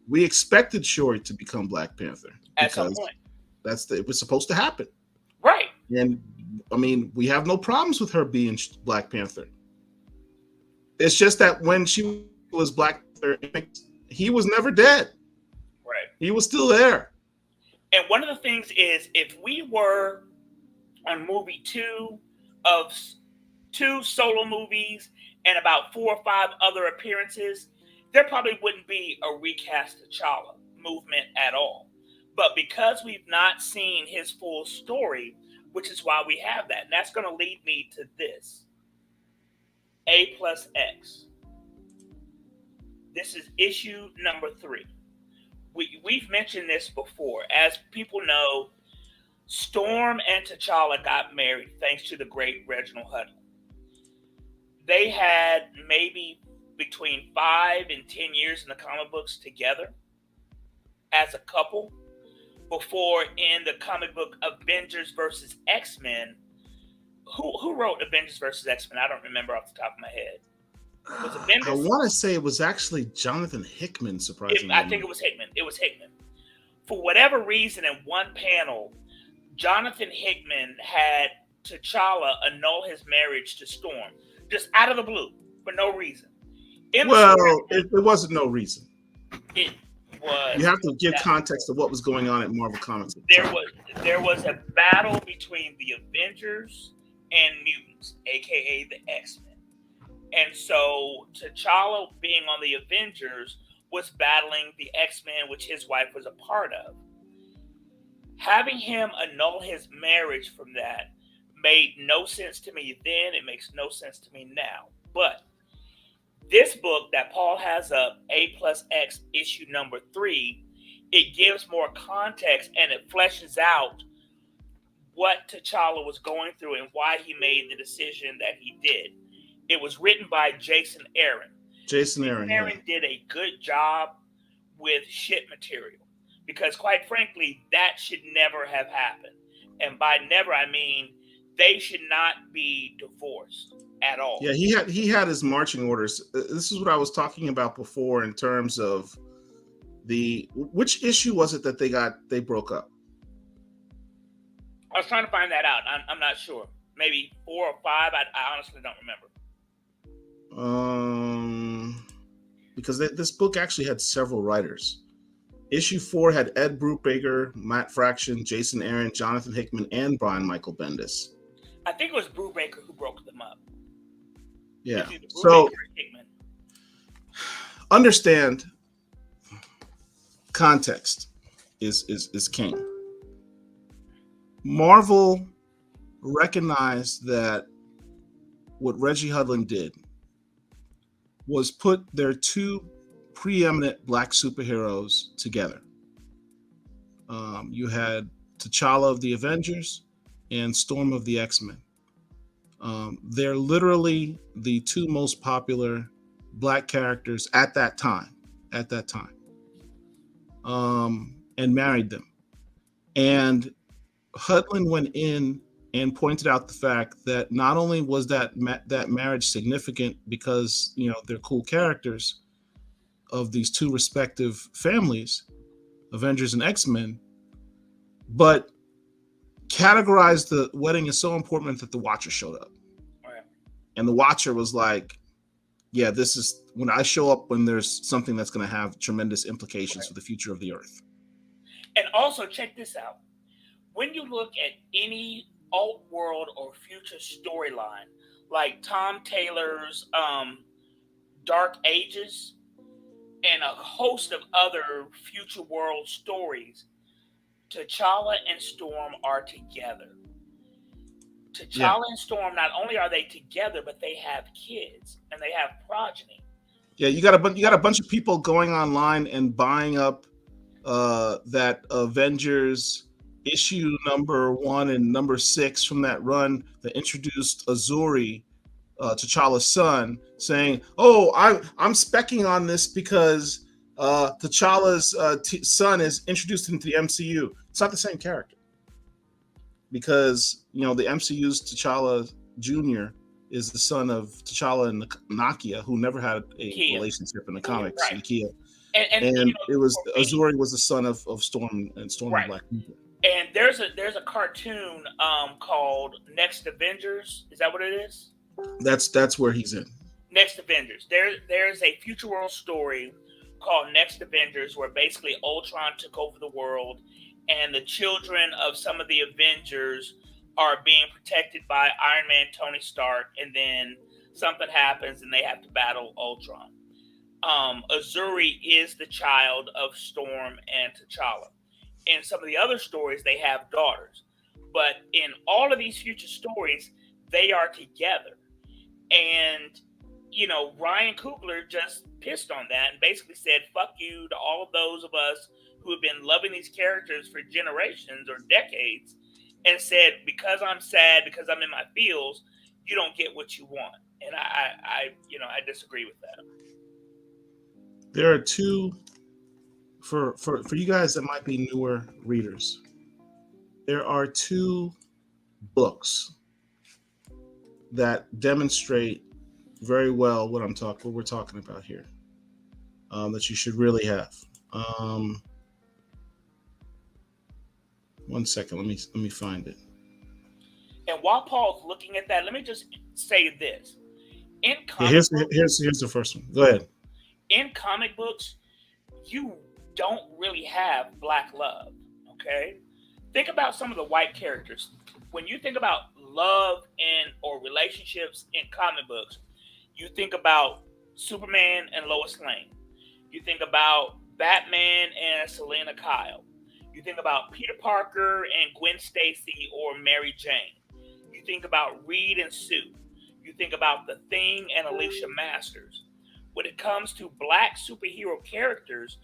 we expected Shuri to become Black Panther at some point. It was supposed to happen, right? And I mean, we have no problems with her being Black Panther. It's just that when she was Black Panther, he was never dead. Right. He was still there. And one of the things is, if we were on movie 2 of 2 solo movies and about 4 or 5 other appearances, there probably wouldn't be a recast T'Challa movement at all. But because we've not seen his full story, which is why we have that, and that's going to lead me to this. A+X. This is issue number 3. We've mentioned this before. As people know, Storm and T'Challa got married thanks to the great Reginald Hudlin. They had maybe between 5 and 10 years in the comic books together as a couple before in the comic book Avengers versus X-Men. Who wrote Avengers versus X-Men? I don't remember off the top of my head. Was it Bendis? I want to say it was actually Jonathan Hickman, surprisingly. I think it was Hickman. For whatever reason, in one panel, Jonathan Hickman had T'Challa annul his marriage to Storm, just out of the blue, for no reason. It wasn't no reason. It was. You have to give context of what was going on at Marvel Comics. There was a battle between the Avengers and mutants, aka the X-Men. And so T'Challa, being on the Avengers, was battling the X-Men, which his wife was a part of. Having him annul his marriage from that made no sense to me then. It makes no sense to me now. But this book that Paul has up, A+X issue number 3, it gives more context and it fleshes out what T'Challa was going through and why he made the decision that he did. It was written by Jason Aaron. Jason Aaron did a good job with shit material because, quite frankly, that should never have happened. And by never, I mean they should not be divorced at all. Yeah, he had his marching orders. This is what I was talking about before in terms of which issue was it that they broke up? I was trying to find that out. I'm not sure. Maybe 4 or 5. I honestly don't remember. Because this book actually had several writers. Issue 4 had Ed Brubaker, Matt Fraction, Jason Aaron, Jonathan Hickman, and Brian Michael Bendis. I think it was Brubaker who broke them up. Yeah. So understand context is king. Marvel recognized that what Reggie Hudlin did was put their two preeminent black superheroes together. You had T'Challa of the Avengers and Storm of the X-Men. They're literally the two most popular black characters at that time. And married them. And Hudlin went in and pointed out the fact that not only was that marriage significant because they're cool characters of these two respective families, Avengers and X-Men, but categorized the wedding as so important that the Watcher showed up. Right. And the Watcher was like, yeah, this is when I show up when there's something that's going to have tremendous implications for the future of the Earth. And also, check this out. When you look at any alt-world or future storyline, like Tom Taylor's Dark Ages and a host of other future world stories, T'Challa and Storm are together. T'Challa and Storm, not only are they together, but they have kids and they have progeny. Yeah, you got a bunch of people going online and buying up that Avengers issue number 1 and number 6 from that run that introduced Azuri, T'Challa's son, saying, "Oh, I'm specking on this because T'Challa's son is introduced into the MCU." It's not the same character because the MCU's T'Challa Jr. is the son of T'Challa and Nakia, who never had a relationship in the comics. Right. Nakia. And it was Azuri was the son of Storm and right. Black Panther. And there's a cartoon called Next Avengers. Is that what it is? That's where he's in. Next Avengers. There's a future world story called Next Avengers where basically Ultron took over the world and the children of some of the Avengers are being protected by Iron Man, Tony Stark, and then something happens and they have to battle Ultron. Azuri is the child of Storm and T'Challa. In some of the other stories, they have daughters. But in all of these future stories, they are together. And, Ryan Coogler just pissed on that and basically said, fuck you to all of those of us who have been loving these characters for generations or decades, and said, because I'm sad, because I'm in my feels, you don't get what you want. And I disagree with that. There are two, for you guys that might be newer readers, there are two books that demonstrate very well what we're talking about here, that you should really have. One second, let me find it. And while Paul's looking at that, let me just say this: in here's the first one. Go ahead. In comic books, you don't really have black love. Okay, think about some of the white characters. When you think about love or relationships in comic books, you think about Superman and Lois Lane. You think about Batman and Selena Kyle. You think about Peter Parker and Gwen Stacy or Mary Jane. You think about Reed and Sue. You think about The Thing and Alicia Masters. When it comes to black superhero characters,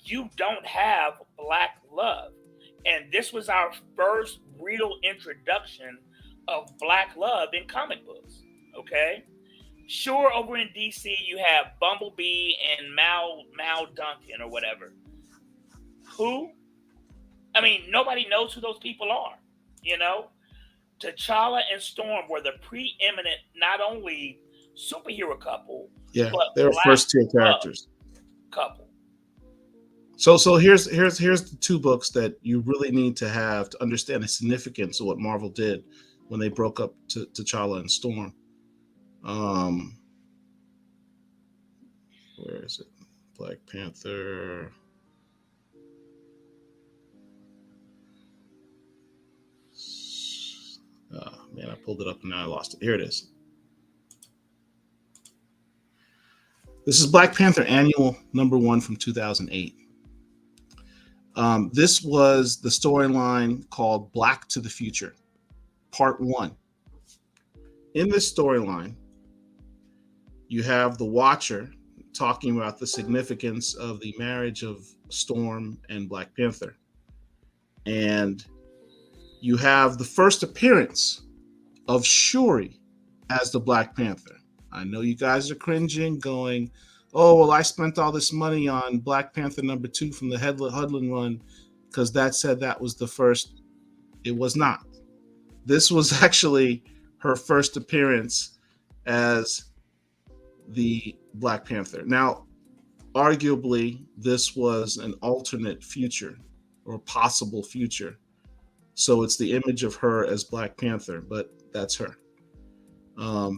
you don't have black love. And this was our first real introduction of black love in comic books. Okay? Sure, over in DC, you have Bumblebee and Mal Duncan or whatever. Who? I mean, nobody knows who those people are, T'Challa and Storm were the preeminent, not only superhero couple, but they were first tier characters. Couple. So here's the two books that you really need to have to understand the significance of what Marvel did when they broke up T'Challa and Storm. Where is it? Black Panther. Oh, man, I pulled it up and now I lost it. Here it is. This is Black Panther Annual number 1 from 2008. This was the storyline called Black to the Future. Part 1. In this storyline, you have the Watcher talking about the significance of the marriage of Storm and Black Panther. And you have the first appearance of Shuri as the Black Panther. I know you guys are cringing, going, oh, well, I spent all this money on Black Panther #2 from the Hudlin run because that said that was the first. It was not. This was actually her first appearance as the Black Panther. Now, arguably, this was an alternate future or possible future. So it's the image of her as Black Panther, but that's her.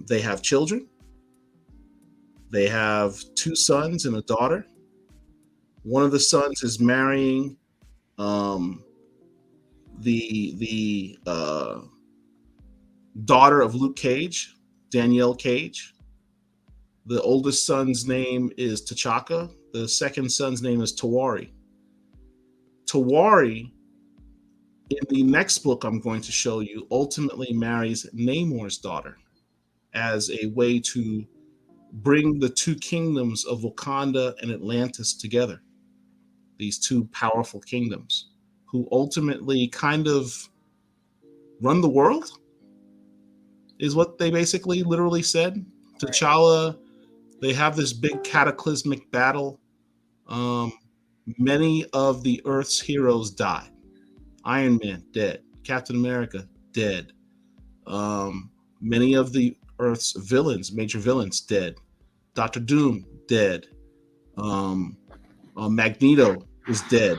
They have children. They have 2 sons and a daughter. One of the sons is marrying the daughter of Luke Cage, Danielle Cage. The oldest son's name is T'Chaka. The second son's name is Tawari. Tawari, in the next book I'm going to show you, ultimately marries Namor's daughter as a way to bring the 2 kingdoms of Wakanda and Atlantis together. These 2 powerful kingdoms who ultimately kind of run the world is what they basically literally said. T'Challa, they have this big cataclysmic battle. Many of the Earth's heroes died. Iron Man, dead. Captain America, dead. Many of the Earth's villains, major villains, dead. Dr. Doom, dead. Magneto is dead.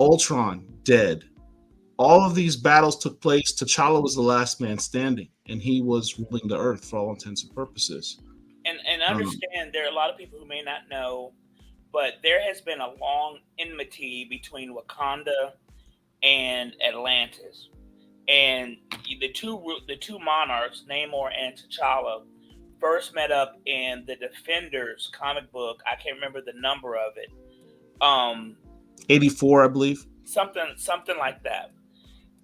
Ultron, dead. All of these battles took place. T'Challa was the last man standing, and he was ruling the Earth for all intents and purposes. And understand, there are a lot of people who may not know, but there has been a long enmity between Wakanda and Atlantis, and the two monarchs, Namor and T'Challa, first met up in the Defenders comic book. I can't remember the number of it. 84, I believe. Something like that.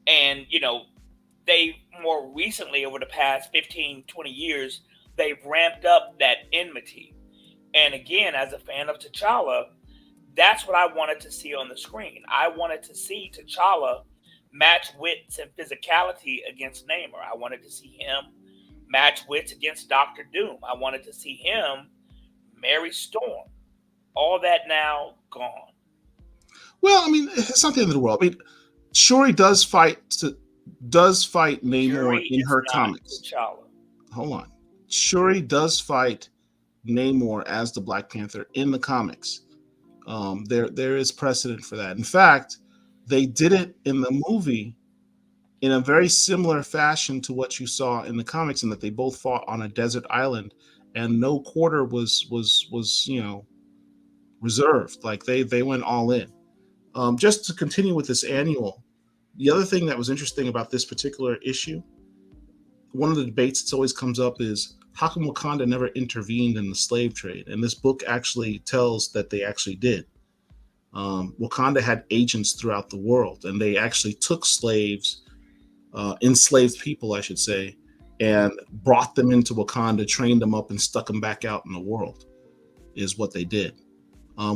And they more recently, over the past 15, 20 years, they've ramped up that enmity. And again, as a fan of T'Challa, that's what I wanted to see on the screen. I wanted to see T'Challa match wits and physicality against Namor. I wanted to see him match wits against Dr. Doom. I wanted to see him marry Storm. All that now gone. Well, I mean, it's not the end of the world. I mean, Shuri does fight Namor Shuri in her is not comics. T'Challa. Hold on. Shuri does fight Namor as the Black Panther in the comics. There is precedent for that. In fact, they did it in the movie in a very similar fashion to what you saw in the comics, in that they both fought on a desert island, and no quarter was reserved. Like they went all in. Just to continue with this annual, the other thing that was interesting about this particular issue, one of the debates that always comes up is, how come Wakanda never intervened in the slave trade? And this book actually tells that they actually did. Wakanda had agents throughout the world, and they actually took slaves, enslaved people, I should say, and brought them into Wakanda, trained them up, and stuck them back out in the world, is what they did.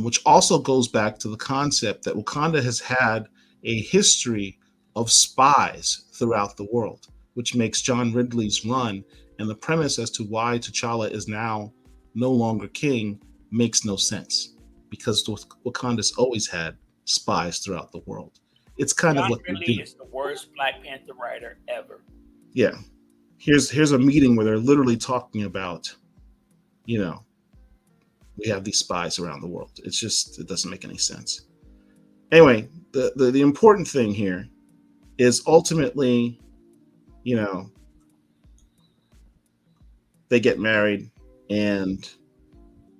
Which also goes back to the concept that Wakanda has had a history of spies throughout the world, which makes John Ridley's run and the premise as to why T'Challa is now no longer king makes no sense, because Wakanda's always had spies throughout the world. It's kind of what Ridley they do. is the worst Black Panther writer ever. Yeah. Here's a meeting where they're literally talking about, we have these spies around the world. It doesn't make any sense. Anyway, the important thing here is ultimately, they get married and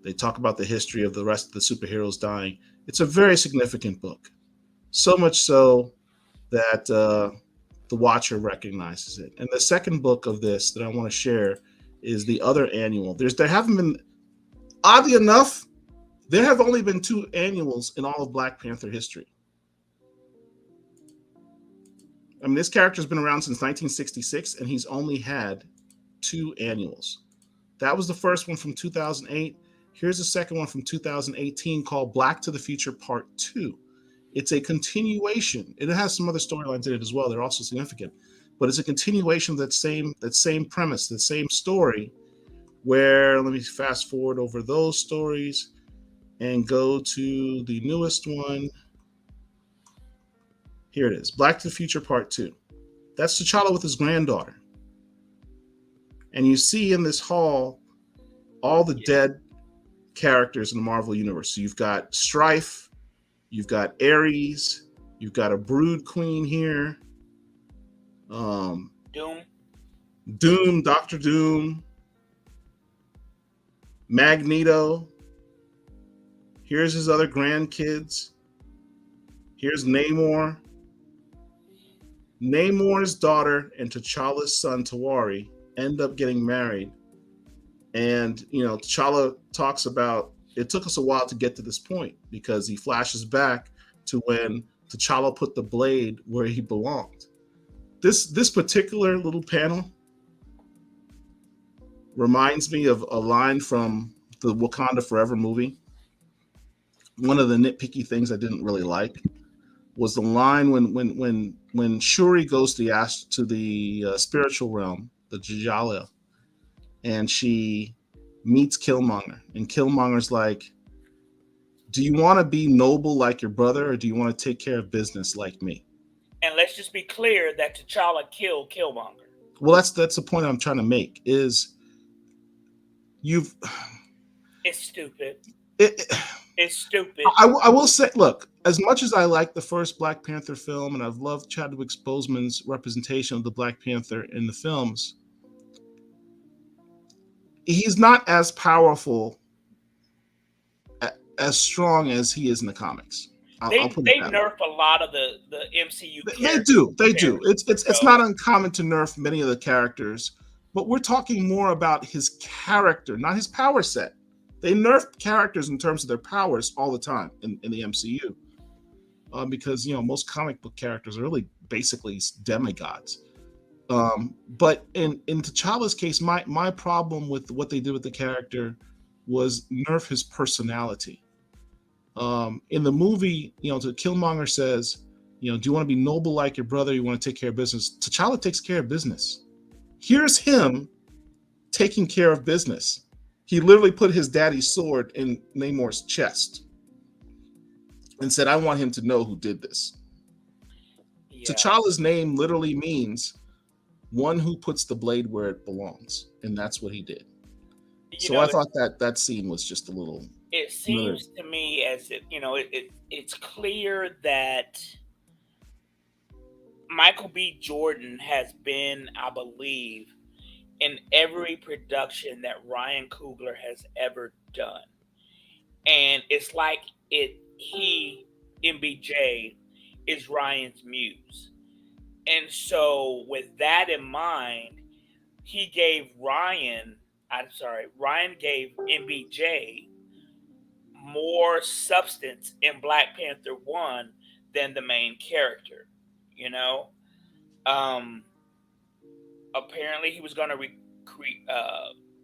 they talk about the history of the rest of the superheroes dying. It's a very significant book. So much so that the Watcher recognizes it. And the second book of this that I want to share is the other annual. There haven't been, oddly enough, there have only been 2 annuals in all of Black Panther history. I mean, this character's been around since 1966, and he's only had 2 annuals. That was the first one from 2008. Here's the second one from 2018 called Black to the Future Part 2. It's a continuation. It has some other storylines in it as well. They're also significant. But it's a continuation of that same premise, the same story, where let me fast forward over those stories and go to the newest one. Here it is, Black to the Future Part 2. That's T'Challa with his granddaughter. And you see in this hall all the dead characters in the Marvel Universe. So you've got Strife, you've got Ares, you've got a Brood Queen here. Doom, Doctor Doom, Magneto. Here's his other grandkids. Here's Namor. Namor's daughter and T'Challa's son, Tawari, end up getting married. And, T'Challa talks about, it took us a while to get to this point because he flashes back to when T'Challa put the blade where he belonged. This particular little panel reminds me of a line from the Wakanda Forever movie. One of the nitpicky things I didn't really like was the line when Shuri goes to the spiritual realm, the Jajala, and she meets Killmonger, and Killmonger's like, "Do you want to be noble like your brother, or do you want to take care of business like me?" And let's just be clear that T'Challa killed Killmonger. Well, that's the point I'm trying to make. Is it's stupid. It's stupid. I will say, look, as much as I like the first Black Panther film, and I've loved Chadwick Boseman's representation of the Black Panther in the films, he's not as powerful, as strong as he is in the comics. They nerf a lot of the MCU characters. They do. It's not uncommon to nerf many of the characters, but we're talking more about his character, not his power set. They nerf characters in terms of their powers all the time in the MCU, because most comic book characters are really basically demigods. But in T'Challa's case, my problem with what they did with the character was nerf his personality. In the movie, Killmonger says, do you want to be noble like your brother? You want to take care of business? T'Challa takes care of business. Here's him taking care of business. He literally put his daddy's sword in Namor's chest and said, "I want him to know who did this." Yeah. T'Challa's name literally means one who puts the blade where it belongs, and that's what he did. I thought that scene was just a little. It seems to me as if it's clear that Michael B. Jordan has been, I believe, in every production that Ryan Coogler has ever done. And it's like he, MBJ, is Ryan's muse. And so with that in mind, Ryan gave MBJ more substance in Black Panther 1 than the main character, Apparently, he was going to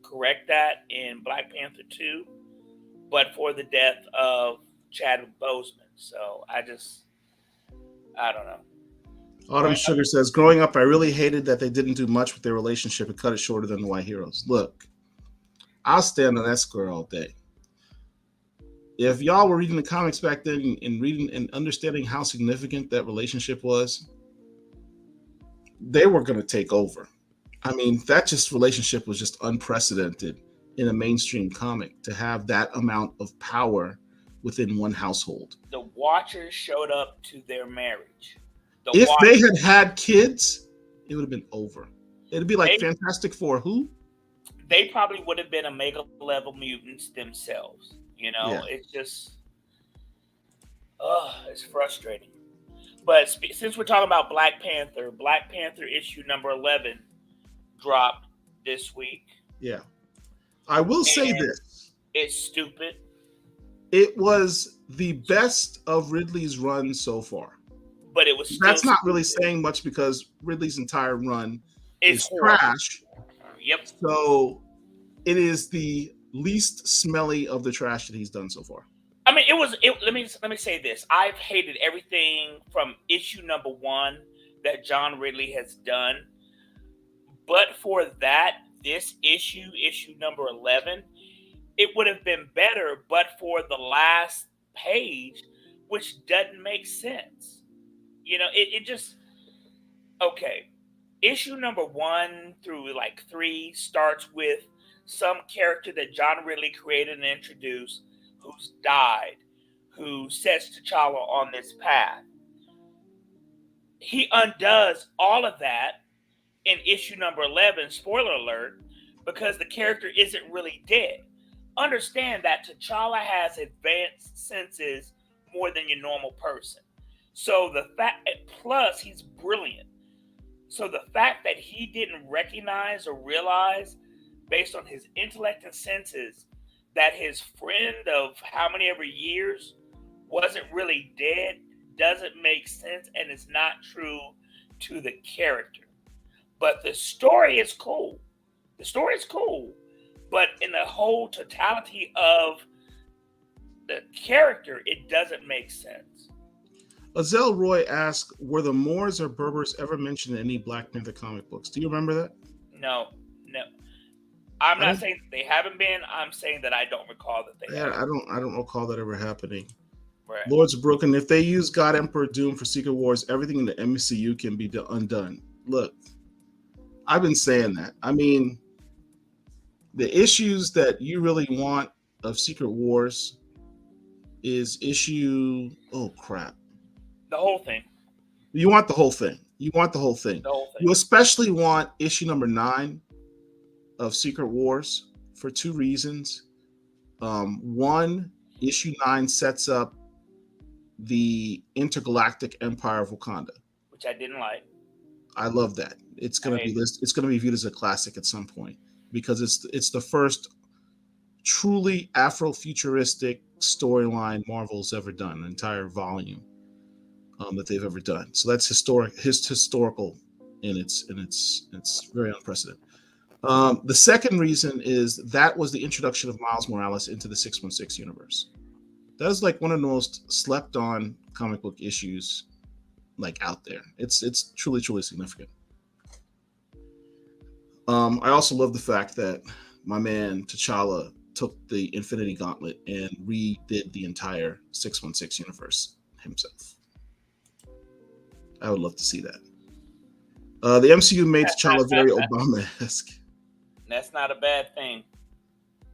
correct that in Black Panther 2, but for the death of Chadwick Boseman. So I don't know. Autumn Sugar says, growing up, I really hated that they didn't do much with their relationship and cut it shorter than the White Heroes. Look, I'll stand on that square all day. If y'all were reading the comics back then and reading and understanding how significant that relationship was, they were going to take over. I mean, that relationship was just unprecedented in a mainstream comic to have that amount of power within one household. The Watchers showed up to their marriage. If they had kids, it would have been over. It'd be like Fantastic Four. Who? They probably would have been Omega level mutants themselves. Yeah. It's just, it's frustrating. But since we're talking about Black Panther issue number 11 dropped this week. Yeah. I will say this. It's stupid. It was the best of Ridley's run so far. but it was still That's not really saying much because Ridley's entire run it's is horrible. trash. Yep. So it is the least smelly of the trash that he's done so far. I mean, let me say this. I've hated everything from issue number 1 that John Ridley has done, but for that, this issue number 11, it would have been better, but for the last page, which doesn't make sense. It just okay. Issue number 1 through like 3 starts with some character that John Ridley created and introduced who's died, who sets T'Challa on this path. He undoes all of that in issue number 11, spoiler alert, because the character isn't really dead. Understand that T'Challa has advanced senses more than your normal person. So the fact, plus he's brilliant. So the fact that he didn't recognize or realize, based on his intellect and senses, that his friend of how many ever years wasn't really dead doesn't make sense, and it's not true to the character. But the story is cool. The story is cool. But in the whole totality of the character, it doesn't make sense. Azelle Roy asked, were the Moors or Berbers ever mentioned in any Black Panther comic books? Do you remember that? No. I'm not saying that they haven't been. I'm saying that I don't recall that they have. I don't recall that ever happening. Right. Lords of Brooklyn, if they use God Emperor Doom for Secret Wars, everything in the MCU can be undone. Look, I've been saying that. I mean, the issues that you really want of Secret Wars is issue... Oh, crap. The whole thing. You want the whole thing. You want the whole thing. The whole thing. You especially want issue number 9 of Secret Wars for 2 reasons. One, issue 9 sets up the intergalactic empire of Wakanda, which I didn't like. I love that. It's going to be this. It's going to be viewed as a classic at some point because it's the first truly Afrofuturistic storyline Marvel's ever done, an entire volume that they've ever done. So that's historical, and it's very unprecedented. The second reason is that was the introduction of Miles Morales into the 616 universe. That is like one of the most slept on comic book issues like out there. It's truly significant. I also love the fact that my man T'Challa took the Infinity Gauntlet and redid the entire 616 universe himself. I would love to see that. The MCU made T'Challa very Obama-esque. That's not a bad thing.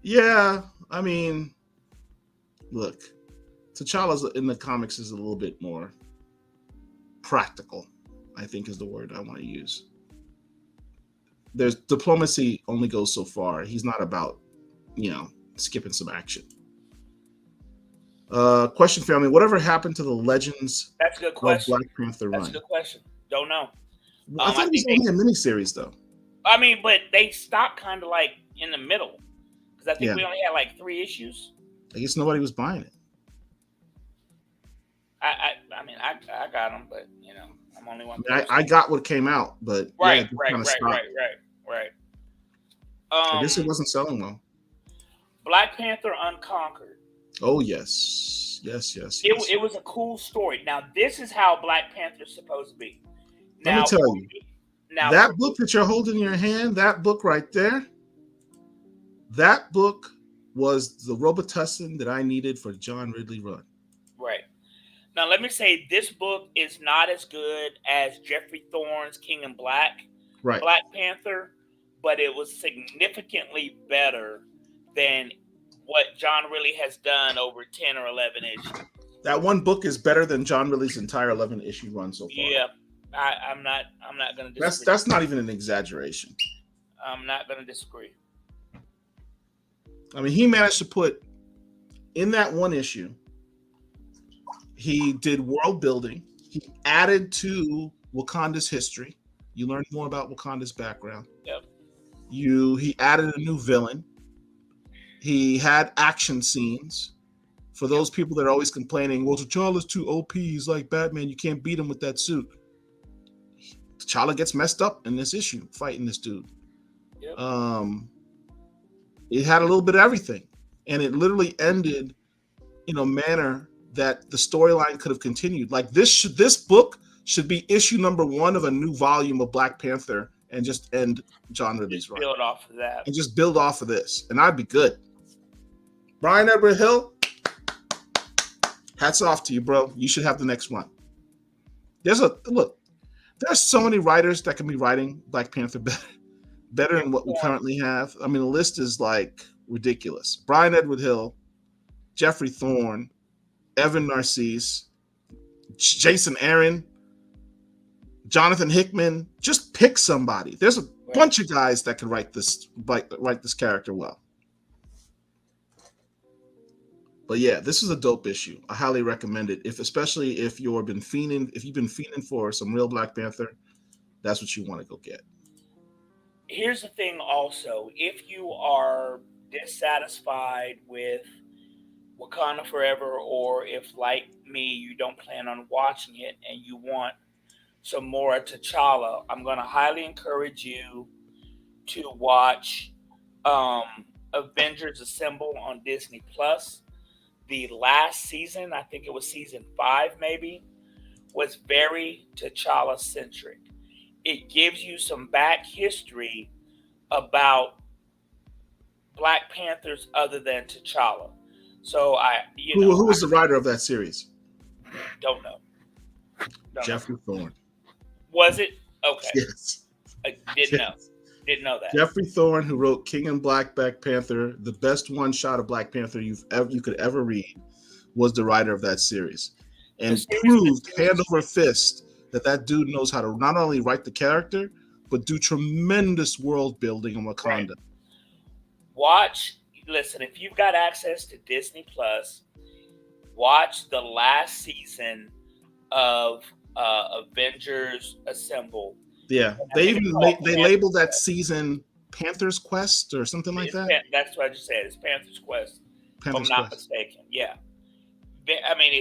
Yeah, I mean, look, T'Challa in the comics is a little bit more practical, I think is the word I want to use. There's diplomacy only goes so far. He's not about, skipping some action. Question, family. Whatever happened to the Legends That's a good question. of Black Panther run? That's a good question. Don't know. I thought it was only a miniseries, though. I mean, but they stopped kind of like in the middle. Because I think we only had like 3 issues. I guess nobody was buying it. I mean, I got them, but, I'm only one person. I got what came out, but right. I guess it wasn't selling well. Black Panther Unconquered. Oh, yes. It was a cool story. Now, this is how Black Panther's supposed to be. Let me tell you. That book that you're holding in your hand, that book right there, that book was the Robitussin that I needed for John Ridley run. Right. Now, let me say, this book is not as good as Jeffrey Thorne's King in Black, Black Panther, but it was significantly better than what John Ridley has done over 10 or 11 issues. That one book is better than John Ridley's entire 11 issue run so far. Yeah, I'm not going to disagree. That's not even an exaggeration. I'm not going to disagree. I mean, he managed to put in that one issue. He did world building. He added to Wakanda's history. You learned more about Wakanda's background. Yep. He added a new villain. He had action scenes For those people that are always complaining, well, T'Challa's too OP. He's like Batman. You can't beat him with that suit. T'Challa gets messed up in this issue fighting this dude. Yep. It had a little bit of everything, and it literally ended in a manner that the storyline could have continued. Like this book should be issue number 1 of a new volume of Black Panther, and just end John Ridley's run. Build off of that, and just build off of this, and I'd be good. Brian Edward Hill, hats off to you, bro. You should have the next one. There's so many writers that can be writing Black Panther better than what we currently have. I mean, the list is like ridiculous. Brian Edward Hill, Jeffrey Thorne, Evan Narcisse, Jason Aaron, Jonathan Hickman. Just pick somebody. There's a bunch of guys that can write this character well. But yeah, this is a dope issue. I highly recommend it. Especially if you've been fiending for some real Black Panther, that's what you want to go get. Here's the thing also, if you are dissatisfied with Wakanda Forever, or if, like me, you don't plan on watching it and you want some more T'Challa, I'm going to highly encourage you to watch Avengers Assemble on Disney Plus. The last season, I think it was season 5 maybe, was very T'Challa centric. It gives you some back history about Black Panthers other than T'Challa. So who was the writer of that series? Don't know. Jeffrey Thorne. Was it? Okay. Yes. I didn't know. Didn't know that. Jeffrey Thorne, who wrote King and Black Panther, the best one shot of Black Panther you could ever read, was the writer of that series, and proved hand over fist that dude knows how to not only write the character but do tremendous world building in Wakanda. Right. Listen, if you've got access to Disney Plus, watch the last season of Avengers Assemble. Yeah, they labeled that season Panther's Quest or something like that. That's what I just said. It's Panther's Quest, if I'm not mistaken. Yeah. I mean,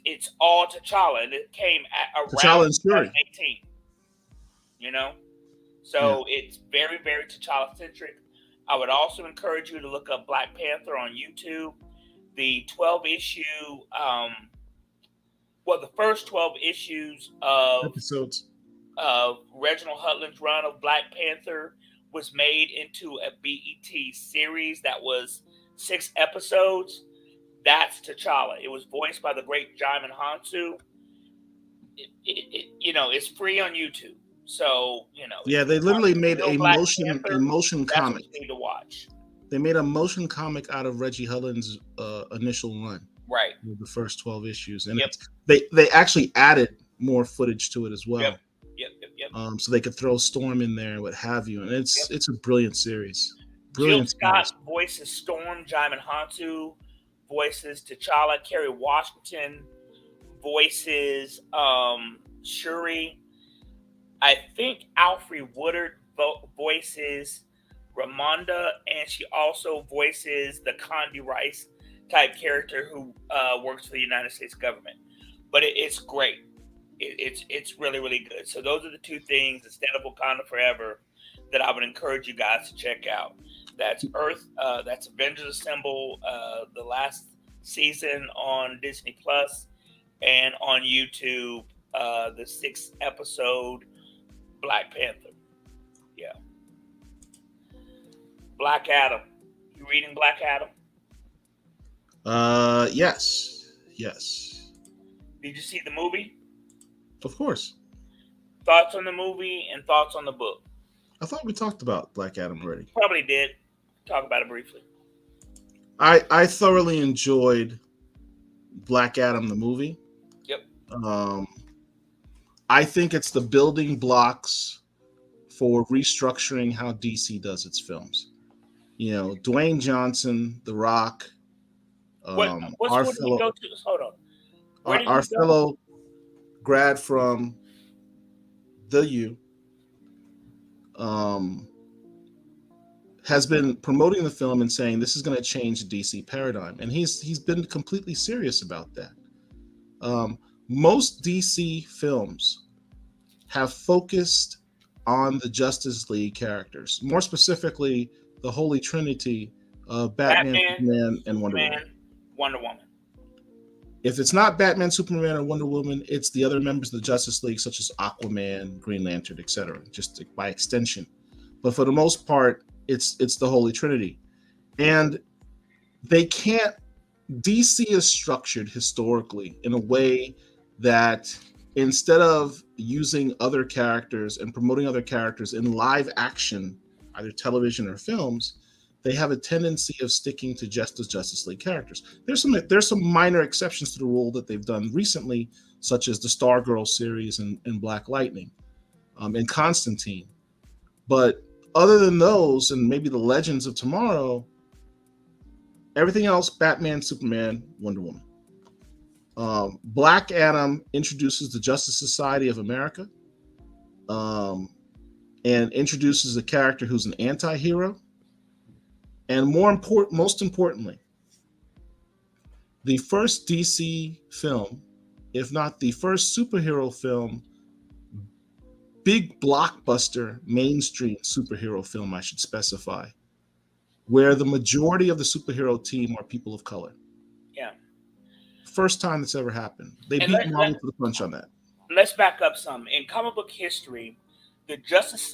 it's all T'Challa, and it came around 2018. You know? So it's very, very T'Challa-centric. I would also encourage you to look up Black Panther on YouTube. The 12-issue, the first 12 issues of episodes of Reginald Hudlin's run of Black Panther was made into a BET series that was 6 episodes. That's T'Challa. It was voiced by the great Djimon Hounsou. It's free on YouTube. So, yeah, they literally made a motion comic. What you need to watch. They made a motion comic out of Reggie Hudlin's initial run. Right. With the first 12 issues. And they actually added more footage to it as well. Yep. So they could throw Storm in there and what have you. And it's a brilliant series. Jill Scott voices Storm. Djimon Hounsou voices T'Challa. Kerry Washington voices Shuri. I think Alfre Woodard voices Ramonda, and she also voices the Condi Rice type character who works for the United States government. But it's great. It's really, really good. So those are the 2 things instead of Wakanda Forever that I would encourage you guys to check out. That's that's Avengers Assemble, the last season on Disney Plus, and on YouTube, the 6th episode Black Panther. Yeah. Black Adam. You reading Black Adam? Yes. Did you see the movie? Of course. Thoughts on the movie and thoughts on the book? I thought we talked about Black Adam already. Probably did. Talk about it briefly. I thoroughly enjoyed Black Adam the movie. Yep. I think it's the building blocks for restructuring how DC does its films. Dwayne Johnson, The Rock, our fellow grad from the U, has been promoting the film and saying this is going to change the DC paradigm, and he's been completely serious about that. Most DC films have focused on the Justice League characters, more specifically the Holy Trinity of Batman, Batman, Superman, and Wonder Woman. Superman, Wonder Woman. If it's not Batman, Superman, or Wonder Woman, it's the other members of the Justice League, such as Aquaman, Green Lantern, etc., just by extension. But for the most part, it's the Holy Trinity. And they can't, DC is structured historically in a way that instead of using other characters and promoting other characters in live action, either television or films, they have a tendency of sticking to just the Justice League characters. There's some minor exceptions to the rule that they've done recently, such as the Stargirl series and Black Lightning, and Constantine. But other than those, and maybe the Legends of Tomorrow, everything else: Batman, Superman, Wonder Woman. Black Adam introduces the Justice Society of America, and introduces a character who's an anti-hero. And most importantly, the first DC film, if not the first superhero film, big blockbuster mainstream superhero film, I should specify, where the majority of the superhero team are people of color. Yeah. First time that's ever happened. They And beat Marvel to the punch on that. Let's back up some. In comic book history, the Justice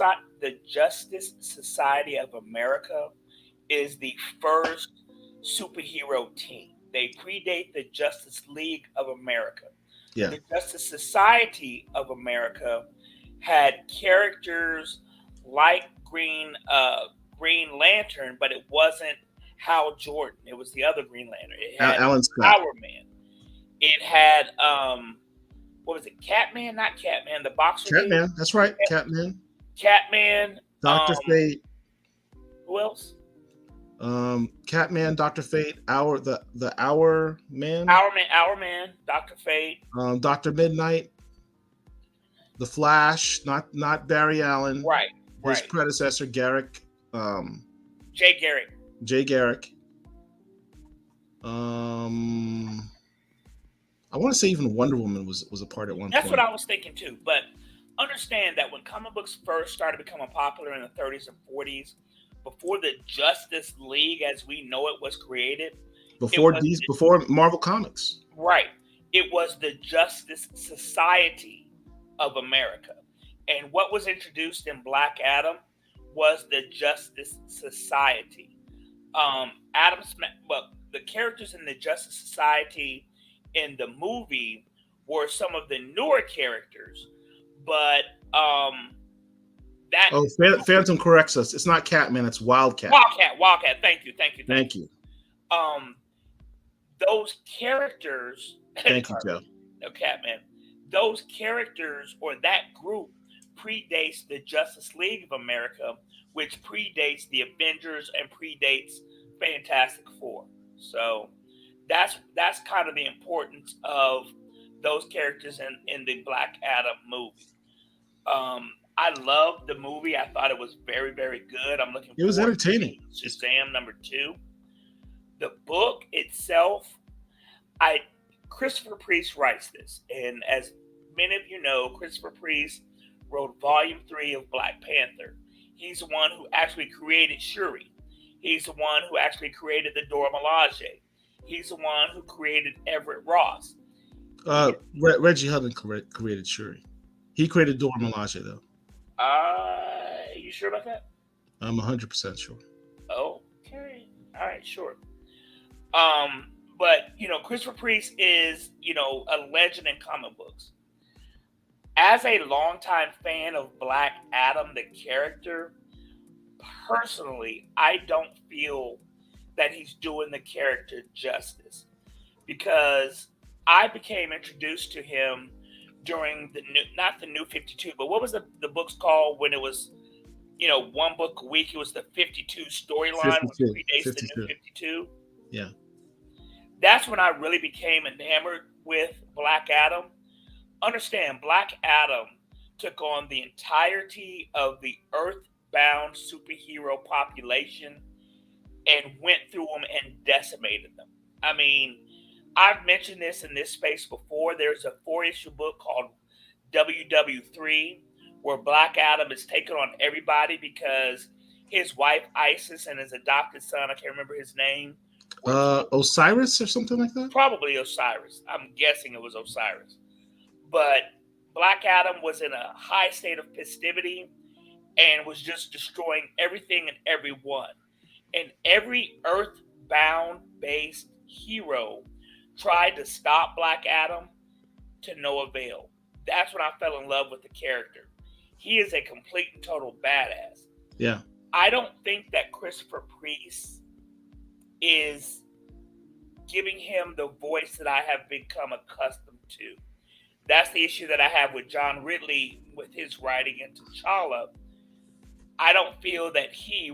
Society of America is the first superhero team. They predate the Justice League of America. Yeah. The Justice Society of America had characters like Green Lantern, but it wasn't Hal Jordan. It was the other Green Lantern. It had Alan Scott. Power Man. It had what was it? Catman, not Catman. The boxer. Catman. That's right. Catman. Catman. Dr. Fate. Who else? Catman, Dr. Fate, the Hour Man, Dr. Fate, Dr. Midnight, the Flash, not Barry Allen, right. His predecessor, Garrick, Jay Garrick. I want to say even Wonder Woman was a part at one point. That's what I was thinking too. But understand that when comic books first started becoming popular in the 30s and 40s, before the Justice League as we know it was created, before Marvel Comics, right? It was the Justice Society of America, and what was introduced in Black Adam was the Justice Society. The characters in the Justice Society in the movie were some of the newer characters, but Phantom corrects us. It's not Catman. It's Wildcat. Wildcat. Thank you. Those characters. Thank you, Joe. No, Catman. Those characters or that group predates the Justice League of America, which predates the Avengers and predates Fantastic Four. So that's kind of the importance of those characters in the Black Adam movie. I loved the movie. I thought it was very, very good. I'm looking. It was entertaining. Shazam #2. The book itself, Christopher Priest writes this, and as many of you know, Christopher Priest wrote Volume 3 of Black Panther. He's the one who actually created Shuri. He's the one who actually created the Dora Milaje. He's the one who created Everett Ross. Reggie Hudlin created Shuri. He created Dora Milaje, though. You sure about that? I'm 100% sure. Okay. All right, sure. But Christopher Priest is, a legend in comic books. As a longtime fan of Black Adam, the character, personally, I don't feel that he's doing the character justice, because I became introduced to him during not the New 52, but what was the book's called when it was, one book a week? It was the 52 storyline, which predates the New 52. Yeah. That's when I really became enamored with Black Adam. Understand, Black Adam took on the entirety of the Earth earthbound superhero population and went through them and decimated them. I mean, I've mentioned this in this space before. There's a 4-issue book called WW3 where Black Adam is taking on everybody because his wife Isis and his adopted son, I can't remember his name, were killed. Osiris or something like that. Probably Osiris. I'm guessing it was Osiris. But Black Adam was in a high state of festivity and was just destroying everything and everyone. And every earthbound based hero tried to stop Black Adam to no avail. That's when I fell in love with the character. He is a complete and total badass. Yeah. I don't think that Christopher Priest is giving him the voice that I have become accustomed to. That's the issue that I have with John Ridley with his writing in T'Challa. I don't feel that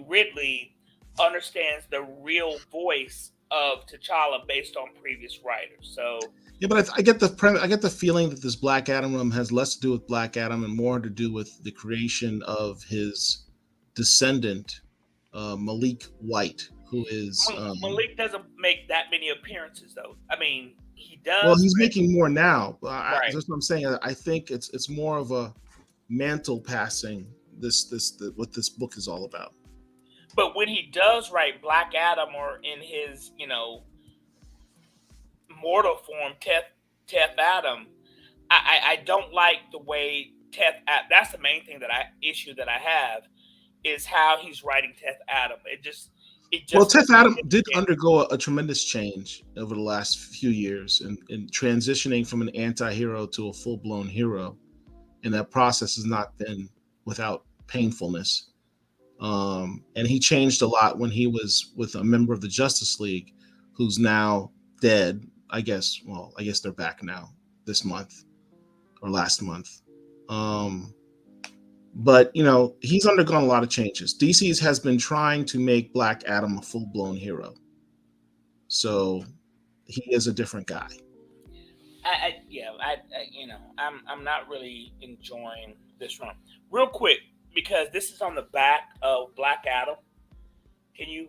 Ridley, understands the real voice of T'Challa based on previous writers. So yeah, but I get the feeling that this Black Adam run has less to do with Black Adam and more to do with the creation of his descendant, Malik White, who is Malik doesn't make that many appearances, though. I mean, he does. Well, he's making more now. Right. That's what I'm saying. I think it's more of a mantle passing. What this book is all about. But when he does write Black Adam or in his, mortal form, Teth Adam, I don't like the way that's the main thing issue that I have is how he's writing Teth Adam. Well, Teth Adam did undergo a tremendous change over the last few years in transitioning from an anti-hero to a full-blown hero. And that process has not been without painfulness. And he changed a lot when he was with a member of the Justice League who's now dead. I guess they're back now this month or last month. But, he's undergone a lot of changes. DC's has been trying to make Black Adam a full-blown hero. So he is a different guy. I'm not really enjoying this run. Real quick, because this is on the back of Black Adam. Can you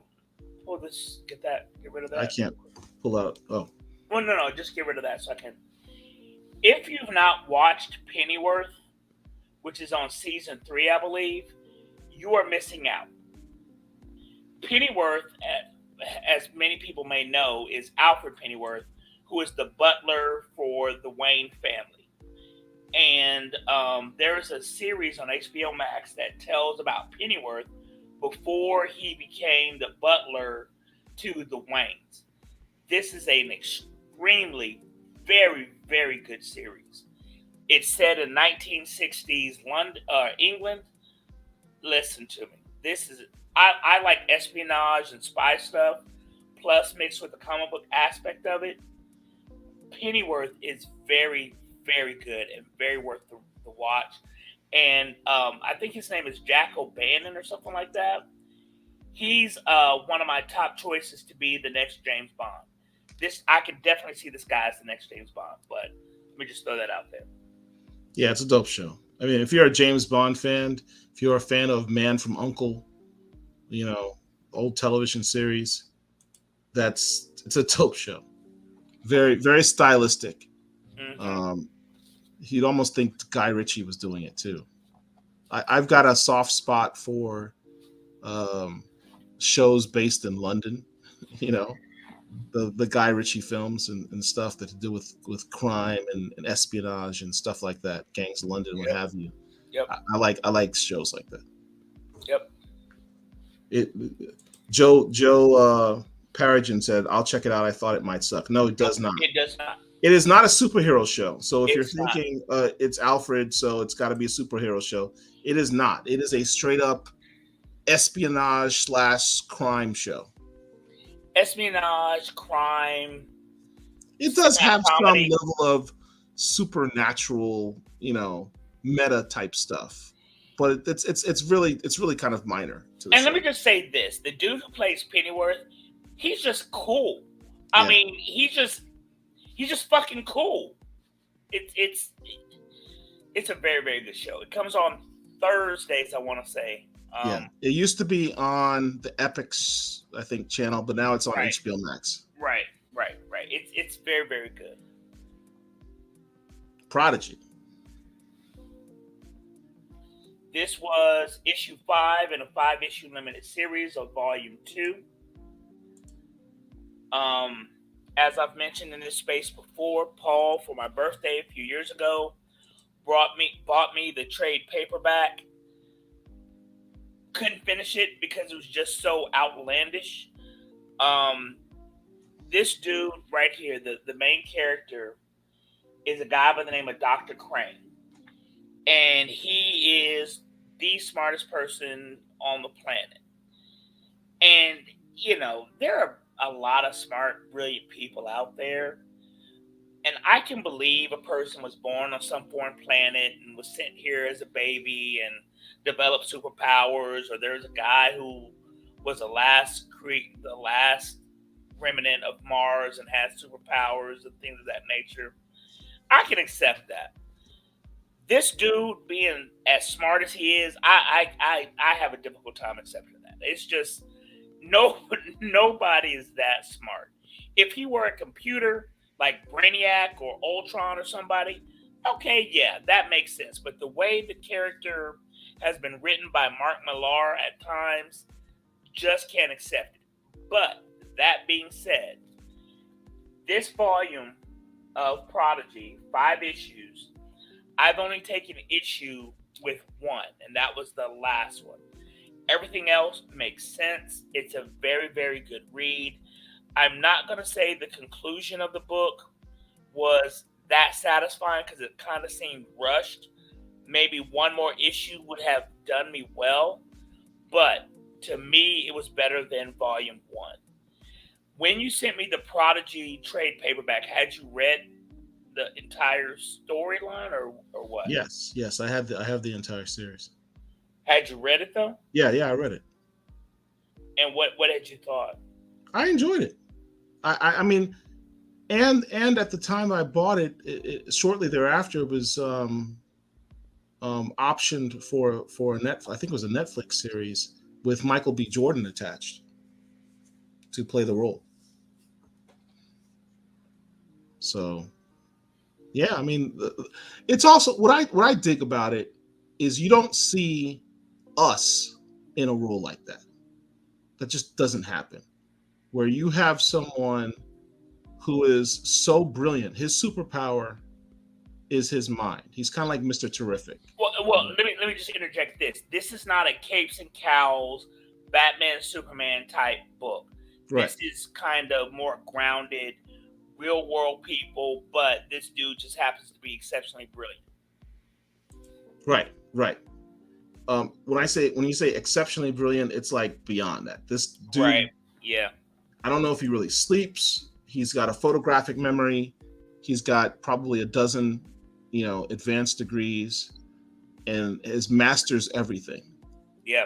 pull this, get rid of that? I can't pull out. Oh. Well, no, just get rid of that so I can. If you've not watched Pennyworth, which is on season 3, I believe, you are missing out. Pennyworth, as many people may know, is Alfred Pennyworth, who is the butler for the Wayne family. And there's a series on HBO Max that tells about Pennyworth before he became the butler to the Waynes. This is an extremely, very, very good series. It's set in 1960s London, England. Listen to me. I like espionage and spy stuff, plus mixed with the comic book aspect of it. Pennyworth is very, very good and very worth the watch. And I think his name is Jack O'Bannon or something like that. He's one of my top choices to be the next James Bond. I can definitely see this guy as the next James Bond, but let me just throw that out there. Yeah, it's a dope show. I mean, if you're a James Bond fan, if you're a fan of Man from U.N.C.L.E., old television series, it's a dope show. Very, very stylistic. Mm-hmm. You'd almost think Guy Ritchie was doing it too. I've got a soft spot for shows based in London, the Guy Ritchie films and stuff that to do with crime and espionage and stuff like that, Gangs of London, what have you. Yep. I like shows like that. Yep. Joe Paragon said, "I'll check it out. I thought it might suck." No, it does not. It does not. It is not a superhero show. So if you're thinking it's Alfred, so it's got to be a superhero show, it is not. It is a straight up espionage / crime show. Espionage, crime. It does have comedy. Some level of supernatural, meta type stuff, but it's really kind of minor. And let me just say this: the dude who plays Pennyworth, he's just cool. I mean, he's just fucking cool. It's a very, very good show. It comes on Thursdays, I want to say. Yeah, Um, it used to be on the Epix, I think, channel, but now it's on right, HBO Max. right. It's very very good. Prodigy. This was issue 5 in a 5 issue limited series of volume 2. Um, as I've mentioned in this space before, Paul, for my birthday a few years ago, bought me the trade paperback. Couldn't finish it because it was just so outlandish. Um, this dude right here, the main character, is a guy by the name of Dr. Crane. And he is the smartest person on the planet. And, there are a lot of smart, brilliant people out there. And I can believe a person was born on some foreign planet and was sent here as a baby and developed superpowers, or there's a guy who was the last remnant of Mars and has superpowers and things of that nature. I can accept that. This dude being as smart as he is, I have a difficult time accepting that. It's just no nobody is that smart. If he were a computer like Brainiac or Ultron or somebody, okay, yeah, that makes sense. But the way the character has been written by Marc Millar at times, just can't accept it. But that being said, this volume of Prodigy, 5 issues, I've only taken issue with one, and that was the last one. Everything else makes sense. It's a very, very good read. I'm not going to say the conclusion of the book was that satisfying because it kind of seemed rushed. Maybe one more issue would have done me well, but to me, it was better than volume 1. When you sent me the Prodigy trade paperback, had you read the entire storyline or what? Yes, I have the entire series. Had you read it though? Yeah, I read it. And what had you thought? I enjoyed it. I mean, and at the time I bought it, shortly thereafter it was optioned for a Netflix. I think it was a Netflix series with Michael B. Jordan attached to play the role. So yeah, I mean, it's also what I dig about it is you don't see us in a role like that. That just doesn't happen. Where you have someone who is so brilliant, his superpower is his mind. He's kind of like Mr. Terrific. Well, let me just interject this. This is not a capes and cows, Batman Superman type book. Right, This is kind of more grounded, real world people, but this dude just happens to be exceptionally brilliant. right. When you say exceptionally brilliant, it's like beyond that. This Right. dude, Yeah. I don't know if he really sleeps. He's got a photographic memory. He's got probably a dozen, advanced degrees, and his masters everything. Yeah.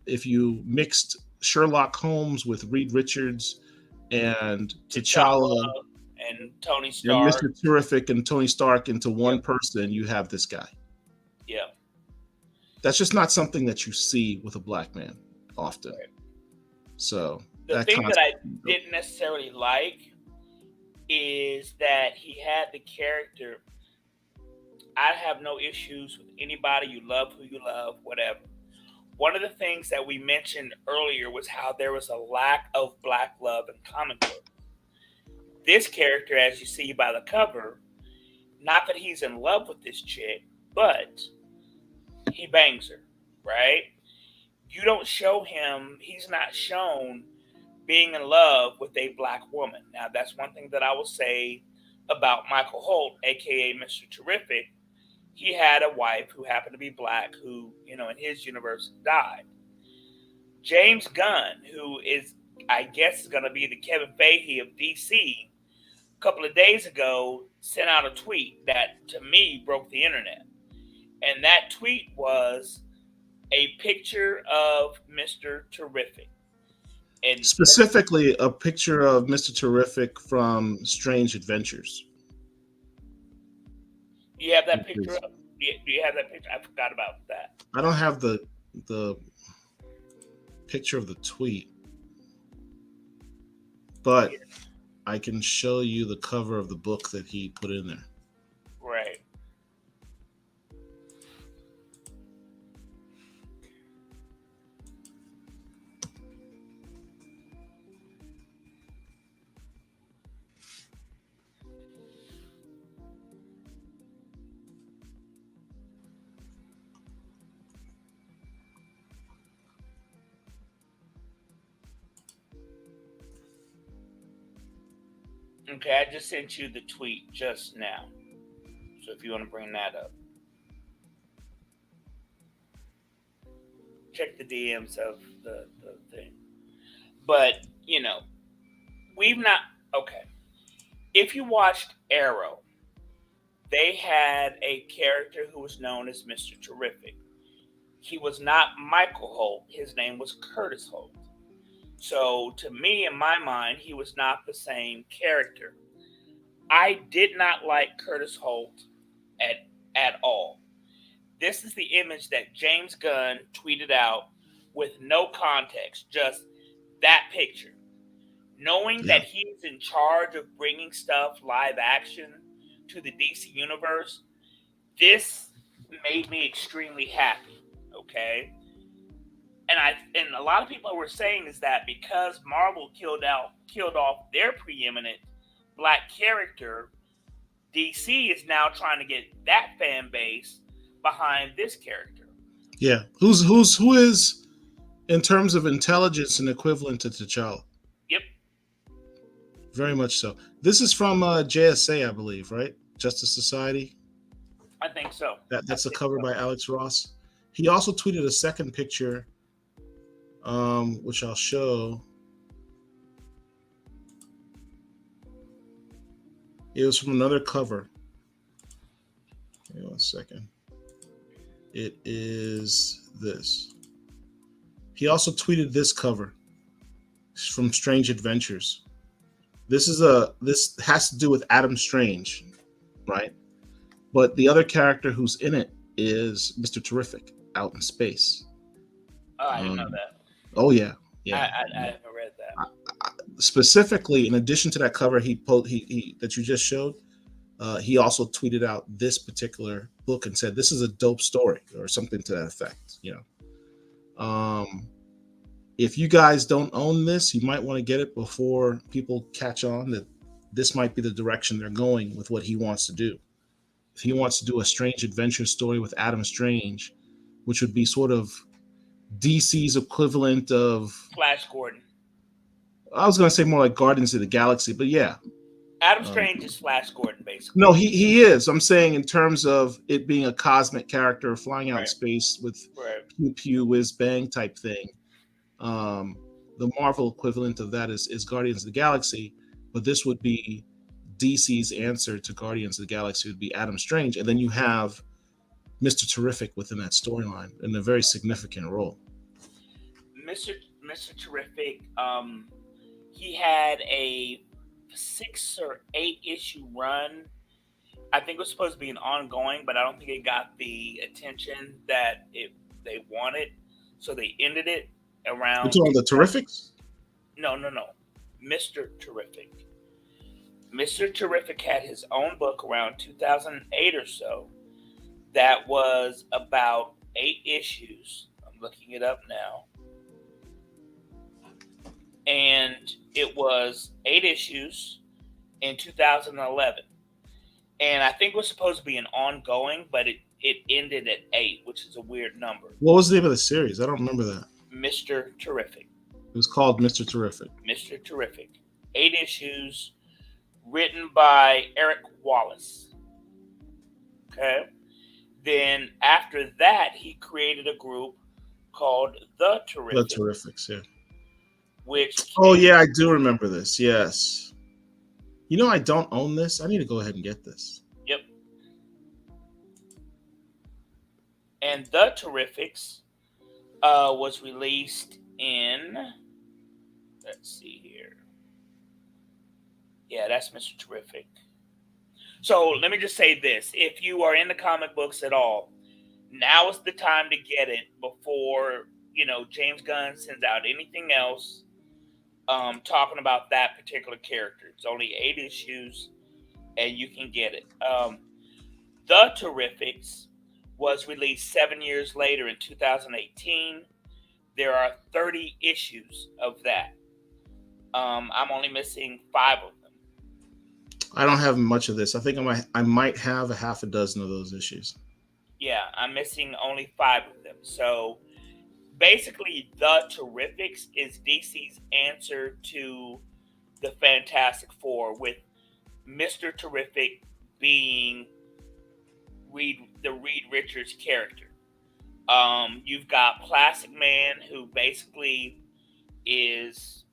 If you mixed Sherlock Holmes with Reed Richards and T'Challa T'Challa and Tony and Stark. Mr. Terrific and Tony Stark into one Yep. person, you have this guy. Yeah. That's just not something that you see with a black man often. Right. So The that thing that I concept, didn't necessarily like is that he had the character. I have no issues with anybody. You love who you love, whatever. One of the things that we mentioned earlier was how there was a lack of black love in comic book. This character, as you see by the cover, not that he's in love with this chick, but he bangs her, right? You don't show him, he's not shown being in love with a black woman. Now, that's one thing that I will say about Michael Holt, aka Mr. Terrific. He had a wife who happened to be black who, in his universe died. James Gunn, who is, I guess, is going to be the Kevin Feige of DC, a couple of days ago sent out a tweet that to me broke the internet. And that tweet was a picture of Mr. Terrific. And specifically a picture of Mr. Terrific from Strange Adventures. you have that picture up? Do you have that picture? I forgot about that. I don't have the the picture of the tweet, but I can show you the cover of the book that he put in there. Right. Okay, I just sent you the tweet just now. So if you want to bring that up, check the DMs of the thing. But, we've not. Okay. If you watched Arrow, they had a character who was known as Mr. Terrific. He was not Michael Holt, his name was Curtis Holt. So, to me, in my mind, he was not the same character. I did not like Curtis Holt at all. This is the image that James Gunn tweeted out with no context, just that picture. Knowing Yeah. that he's in charge of bringing stuff live action to the DC universe, this made me extremely happy. Okay, and a lot of people were saying is that because Marvel killed off their preeminent black character, DC is now trying to get that fan base behind this character. Yeah. Who is in terms of intelligence an equivalent to T'Challa? Yep, Very much so. This is from JSA, I believe, right? Justice Society. I think so. That's a cover by Alex Ross. He also tweeted a second picture, which I'll show. It was from another cover. Give me 1 second. It is this. He also tweeted this cover. It's from Strange Adventures. This has to do with Adam Strange, right? But the other character who's in it is Mr. Terrific out in space. Oh, I didn't know that. Oh yeah, I yeah. haven't read that. Specifically, in addition to that cover he that you just showed, he also tweeted out this particular book and said, "This is a dope story," or something to that effect. If you guys don't own this, you might want to get it before people catch on that this might be the direction they're going with what he wants to do. If he wants to do a Strange Adventure story with Adam Strange, which would be sort of DC's equivalent of, Flash Gordon. I was going to say more like Guardians of the Galaxy, but yeah. Adam Strange is Flash Gordon, basically. No, he is. I'm saying in terms of it being a cosmic character flying out in space with pew pew whiz bang type thing. The Marvel equivalent of that is Guardians of the Galaxy, but this would be DC's answer to Guardians of the Galaxy would be Adam Strange, and then you have Mr. Terrific within that storyline in a very significant role. Mr. Terrific, he had a 6 or 8 issue run. I think it was supposed to be an ongoing, but I don't think it got the attention that they wanted, so they ended it around. You're talking the Terrifics? No. Mr. Terrific. Mr. Terrific had his own book around 2008 or so that was about 8 issues. I'm looking it up now. And it was 8 issues in 2011. And I think it was supposed to be an ongoing, but it ended at 8, which is a weird number. What was the name of the series? I don't remember that. Mr. Terrific. It was called Mr. Terrific. Mr. Terrific. 8 issues, written by Eric Wallace. Okay. Then after that, he created a group called The Terrifics. The Terrifics, yeah. Oh yeah, I do remember this. Yes. I don't own this. I need to go ahead and get this. Yep. And The Terrifics was released in, let's see here. Yeah, that's Mr. Terrific. So let me just say this. If you are into comic books at all, Now is the time to get it before James Gunn sends out anything else. Talking about that particular character. It's only 8 issues, and you can get it. The Terrifics was released 7 years later in 2018. There are 30 issues of that. I'm only missing 5 of them. I don't have much of this. I think I might have a half a dozen of those issues. Yeah, I'm missing only 5 of them. So basically, The Terrifics is DC's answer to the Fantastic Four, with Mr. Terrific being the Reed Richards character. You've got Plastic Man, who basically is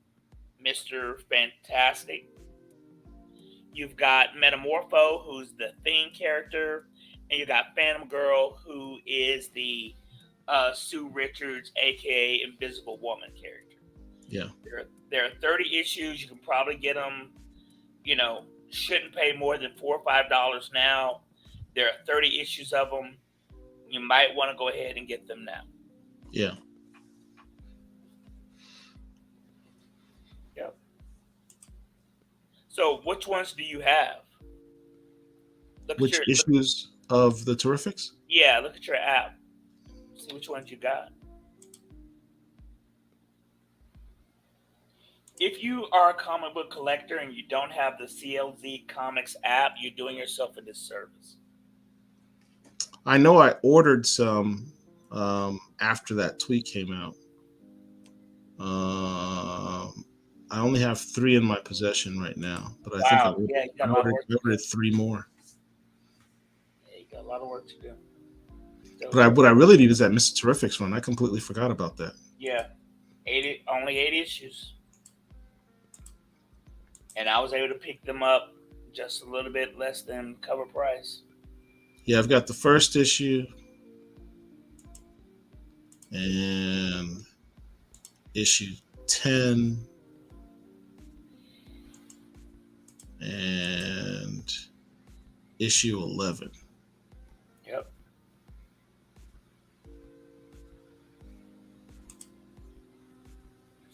Mr. Fantastic. You've got Metamorpho, who's the Thing character, and you got Phantom Girl, who is the Sue Richards, aka Invisible Woman character. Yeah. There are 30 issues. You can probably get them. Shouldn't pay more than $4 or $5 now. There are 30 issues of them. You might want to go ahead and get them now. Yeah. Yep. So, which ones do you have? Which issues of the Terrifics? Yeah, look at your app. See which ones you got. If you are a comic book collector and you don't have the CLZ Comics app, you're doing yourself a disservice. I know I ordered some after that tweet came out. I only have 3 in my possession right now, but I think I ordered 3 more. Yeah, you got a lot of work to do. But what I really need is that Mr. Terrifics one. I completely forgot about that. Yeah, only 8 issues. And I was able to pick them up just a little bit less than cover price. Yeah, I've got the first issue and issue 10 and issue 11. Yep.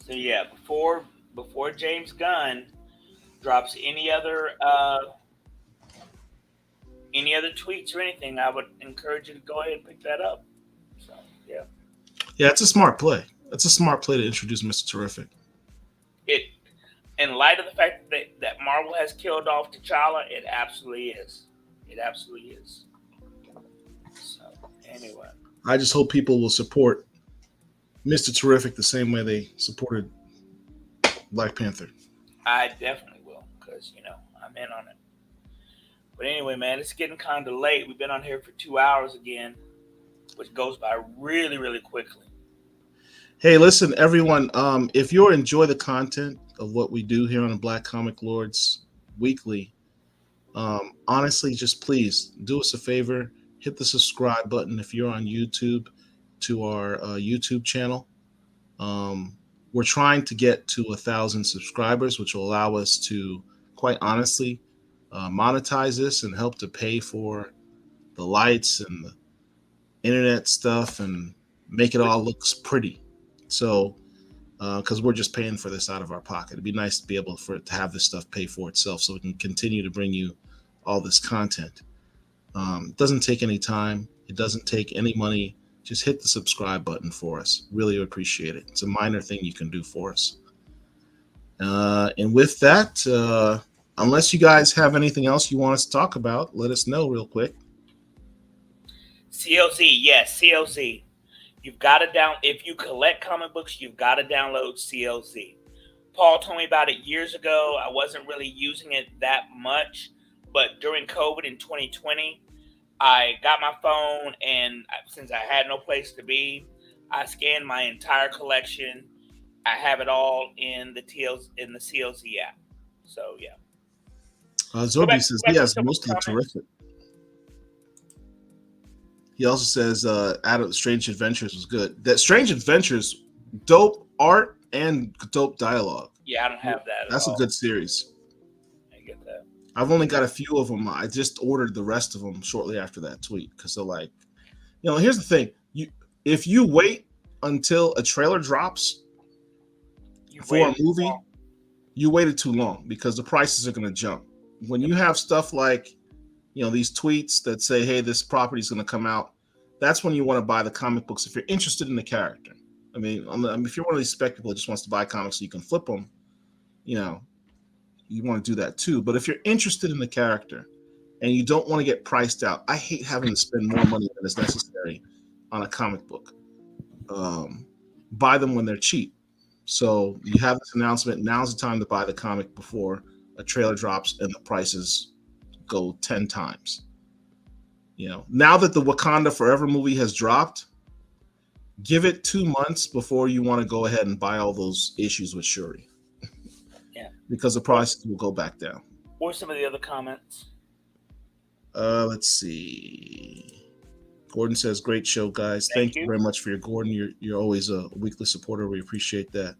So yeah, before James Gunn drops any other tweets or anything, I would encourage you to go ahead and pick that up. So yeah. Yeah, it's a smart play. It's a smart play to introduce Mr. Terrific. In light of the fact that Marvel has killed off T'Challa, it absolutely is. It absolutely is. So anyway, I just hope people will support Mr. Terrific the same way they supported Black Panther. I definitely will, because I'm in on it. But anyway, man, it's getting kind of late. We've been on here for 2 hours again, which goes by really, really quickly. Hey, listen, everyone. If you enjoy the content of what we do here on the Black Comic Lords Weekly, honestly, just please do us a favor. Hit the subscribe button if you're on YouTube to our YouTube channel. We're trying to get to 1,000 subscribers, which will allow us to, quite honestly, monetize this and help to pay for the lights and the internet stuff and make it all look pretty. So, because we're just paying for this out of our pocket, it'd be nice to be able to have this stuff pay for itself, so we can continue to bring you all this content. It doesn't take any time. It doesn't take any money. Just hit the subscribe button for us. Really appreciate it. It's a minor thing you can do for us. And with that, unless you guys have anything else you want us to talk about, let us know real quick. CLZ, yes, CLZ. You've got to if you collect comic books, you've got to download CLZ. Paul told me about it years ago. I wasn't really using it that much, but during COVID in 2020, I got my phone, and since I had no place to be, I scanned my entire collection. I have it all in the CLZ app. So yeah. Zorby says he has most of the Terrific. He also says Out of Strange Adventures was good. That Strange Adventures, dope art and dope dialogue. Yeah, I don't have that. That's a good series. I get that. I've only got a few of them. I just ordered the rest of them shortly after that tweet because they're like, Here's the thing: if you wait until a trailer drops You for a waited too movie, long. you waited too long because the prices are going to jump. When you have stuff like, these tweets that say, "Hey, this property is going to come out," that's when you want to buy the comic books if you're interested in the character. If you're one of these spec people that just wants to buy comics so you can flip them, you know, you want to do that too. But if you're interested in the character and you don't want to get priced out, I hate having to spend more money than is necessary on a comic book. Buy them when they're cheap. So you have this announcement. Now's the time to buy the comic before a trailer drops and the prices go 10 times. Now that the Wakanda Forever movie has dropped, give it 2 months before you want to go ahead and buy all those issues with Shuri. Yeah. Because the prices will go back down. What are some of the other comments? Let's see. Gordon says, "Great show, guys. Thank Thank you you. very much for your Gordon. You're always a weekly supporter. We appreciate that."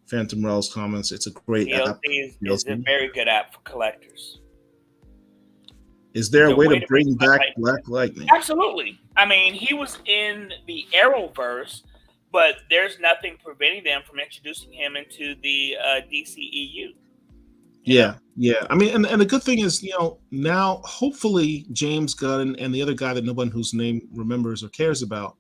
Phantom Rel's comments, "It's a great app." is a very good app for collectors. Is there a The way way to to bring bring back Black Lightning? Absolutely. I mean, he was in the Arrowverse, but there's nothing preventing them from introducing him into the DCEU. Yeah. I mean, and the good thing is, now hopefully James Gunn and the other guy that no one whose name remembers or cares about,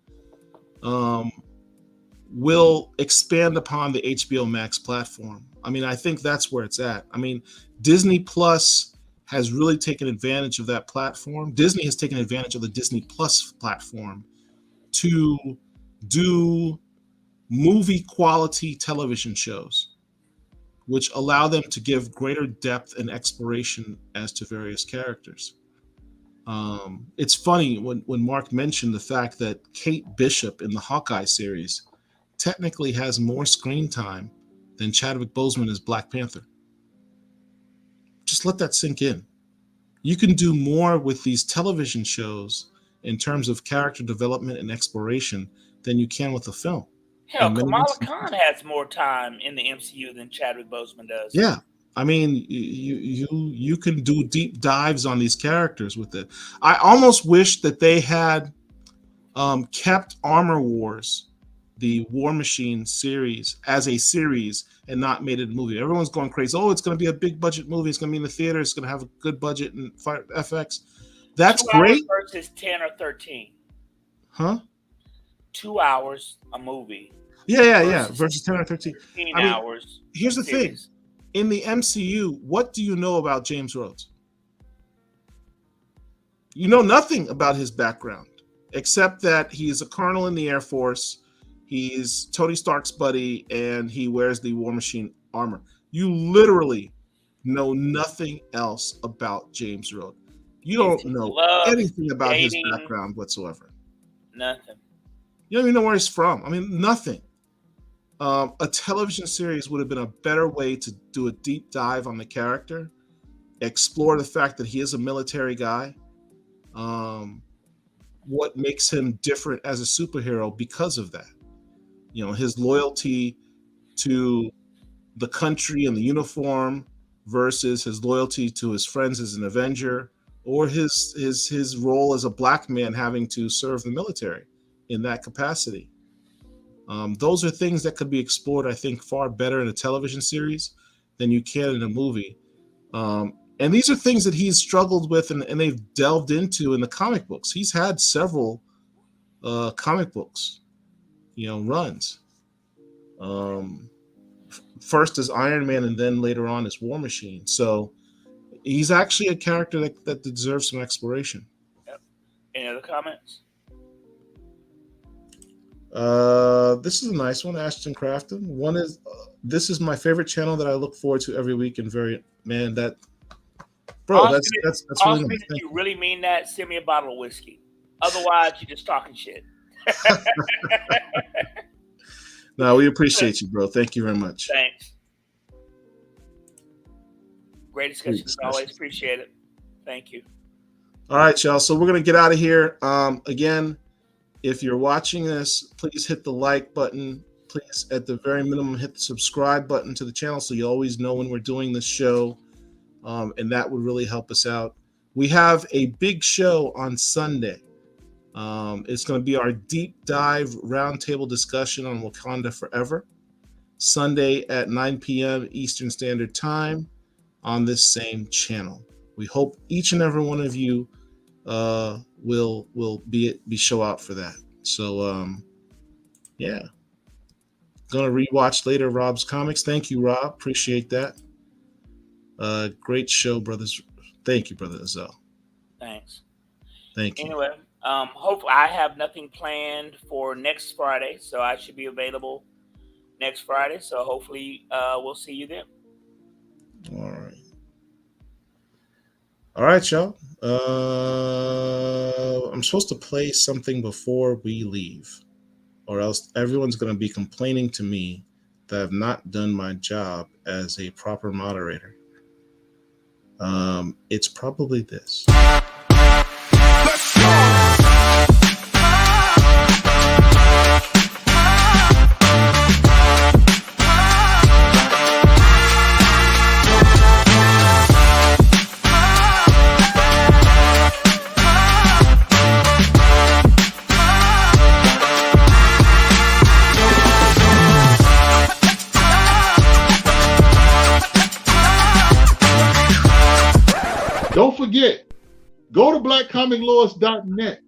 will expand upon the HBO Max platform. I mean, I think that's where it's at. I mean, Disney Plus has really taken advantage of that platform. Disney has taken advantage of the Disney Plus platform to do movie quality television shows, which allow them to give greater depth and exploration as to various characters. It's funny when Marc mentioned the fact that Kate Bishop in the Hawkeye series technically has more screen time than Chadwick Boseman as Black Panther. Just let that sink in. You can do more with these television shows in terms of character development and exploration than you can with a film. Hell, Kamala Khan has more time in the MCU than Chadwick Boseman does. Yeah. I mean, you can do deep dives on these characters with it. I almost wish that they had kept Armor Wars, the War Machine series, as a series and not made it a movie. Everyone's going crazy. Oh, it's going to be a big budget movie. It's going to be in the theater. It's going to have a good budget and FX. That's 2 hours great. versus 10 or 13. Huh? 2 hours a movie. Yeah. Versus 10 or 13. 15 hours. Here's the thing. In the MCU, what do you know about James Rhodes? You know nothing about his background, except that he's a colonel in the Air Force. He's Tony Stark's buddy, and he wears the War Machine armor. You literally know nothing else about James Rhodes. You don't know anything about his background whatsoever. Nothing. You don't even know where he's from. I mean, nothing. A television series would have been a better way to do a deep dive on the character, explore the fact that he is a military guy, what makes him different as a superhero because of that. His loyalty to the country and the uniform versus his loyalty to his friends as an Avenger, or his role as a Black man having to serve the military in that capacity. Those are things that could be explored, I think, far better in a television series than you can in a movie. And these are things that he's struggled with and they've delved into in the comic books. He's had several comic books, runs. First as Iron Man and then later on as War Machine. So he's actually a character that deserves some exploration. Yep. Any other comments? This is a nice one, Ashton Crafton. One is, this is my favorite channel that I look forward to every week, and that's really nice. If you really mean that, send me a bottle of whiskey. Otherwise, you're just talking shit. No, we appreciate you, bro. Thank you very much. Thanks. Great discussion as always. Appreciate it. Thank you. All right, y'all. So we're gonna get out of here. Again, if you're watching this, please hit the like button. Please, at the very minimum, hit the subscribe button to the channel so you always know when we're doing this show. And that would really help us out. We have a big show on Sunday. It's going to be our deep dive roundtable discussion on Wakanda Forever, Sunday at 9 p.m. Eastern Standard Time on this same channel. We hope each and every one of you will be show out for that. So yeah, gonna rewatch later Rob's comics. Thank you, Rob. Appreciate that. Great show, brothers. Thank you, brother Azell. Thanks. Thank you. Anyway, hopefully I have nothing planned for next Friday, so I should be available next Friday. So hopefully we'll see you then. All right, y'all. I'm supposed to play something before we leave, or else everyone's going to be complaining to me that I've not done my job as a proper moderator. It's probably this. Let's go! Don't forget, go to blackcomiclords.net.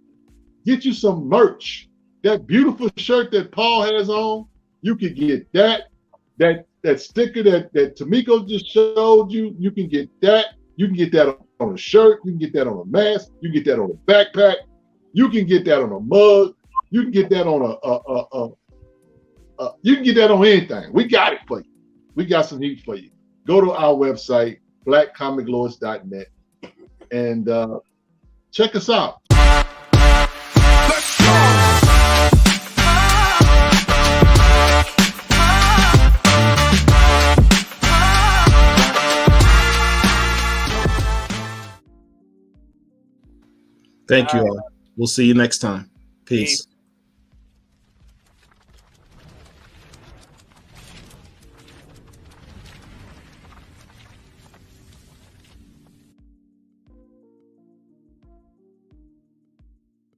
Get you some merch. That beautiful shirt that Paul has on, you can get that. That sticker that Tamiko just showed you, you can get that. You can get that on a shirt. You can get that on a mask. You can get that on a backpack. You can get that on a mug. You can get that on you can get that on anything. We got it for you. We got some heat for you. Go to our website, blackcomiclords.net. And check us out. Let's go. Thank you all. We'll see you next time. Peace.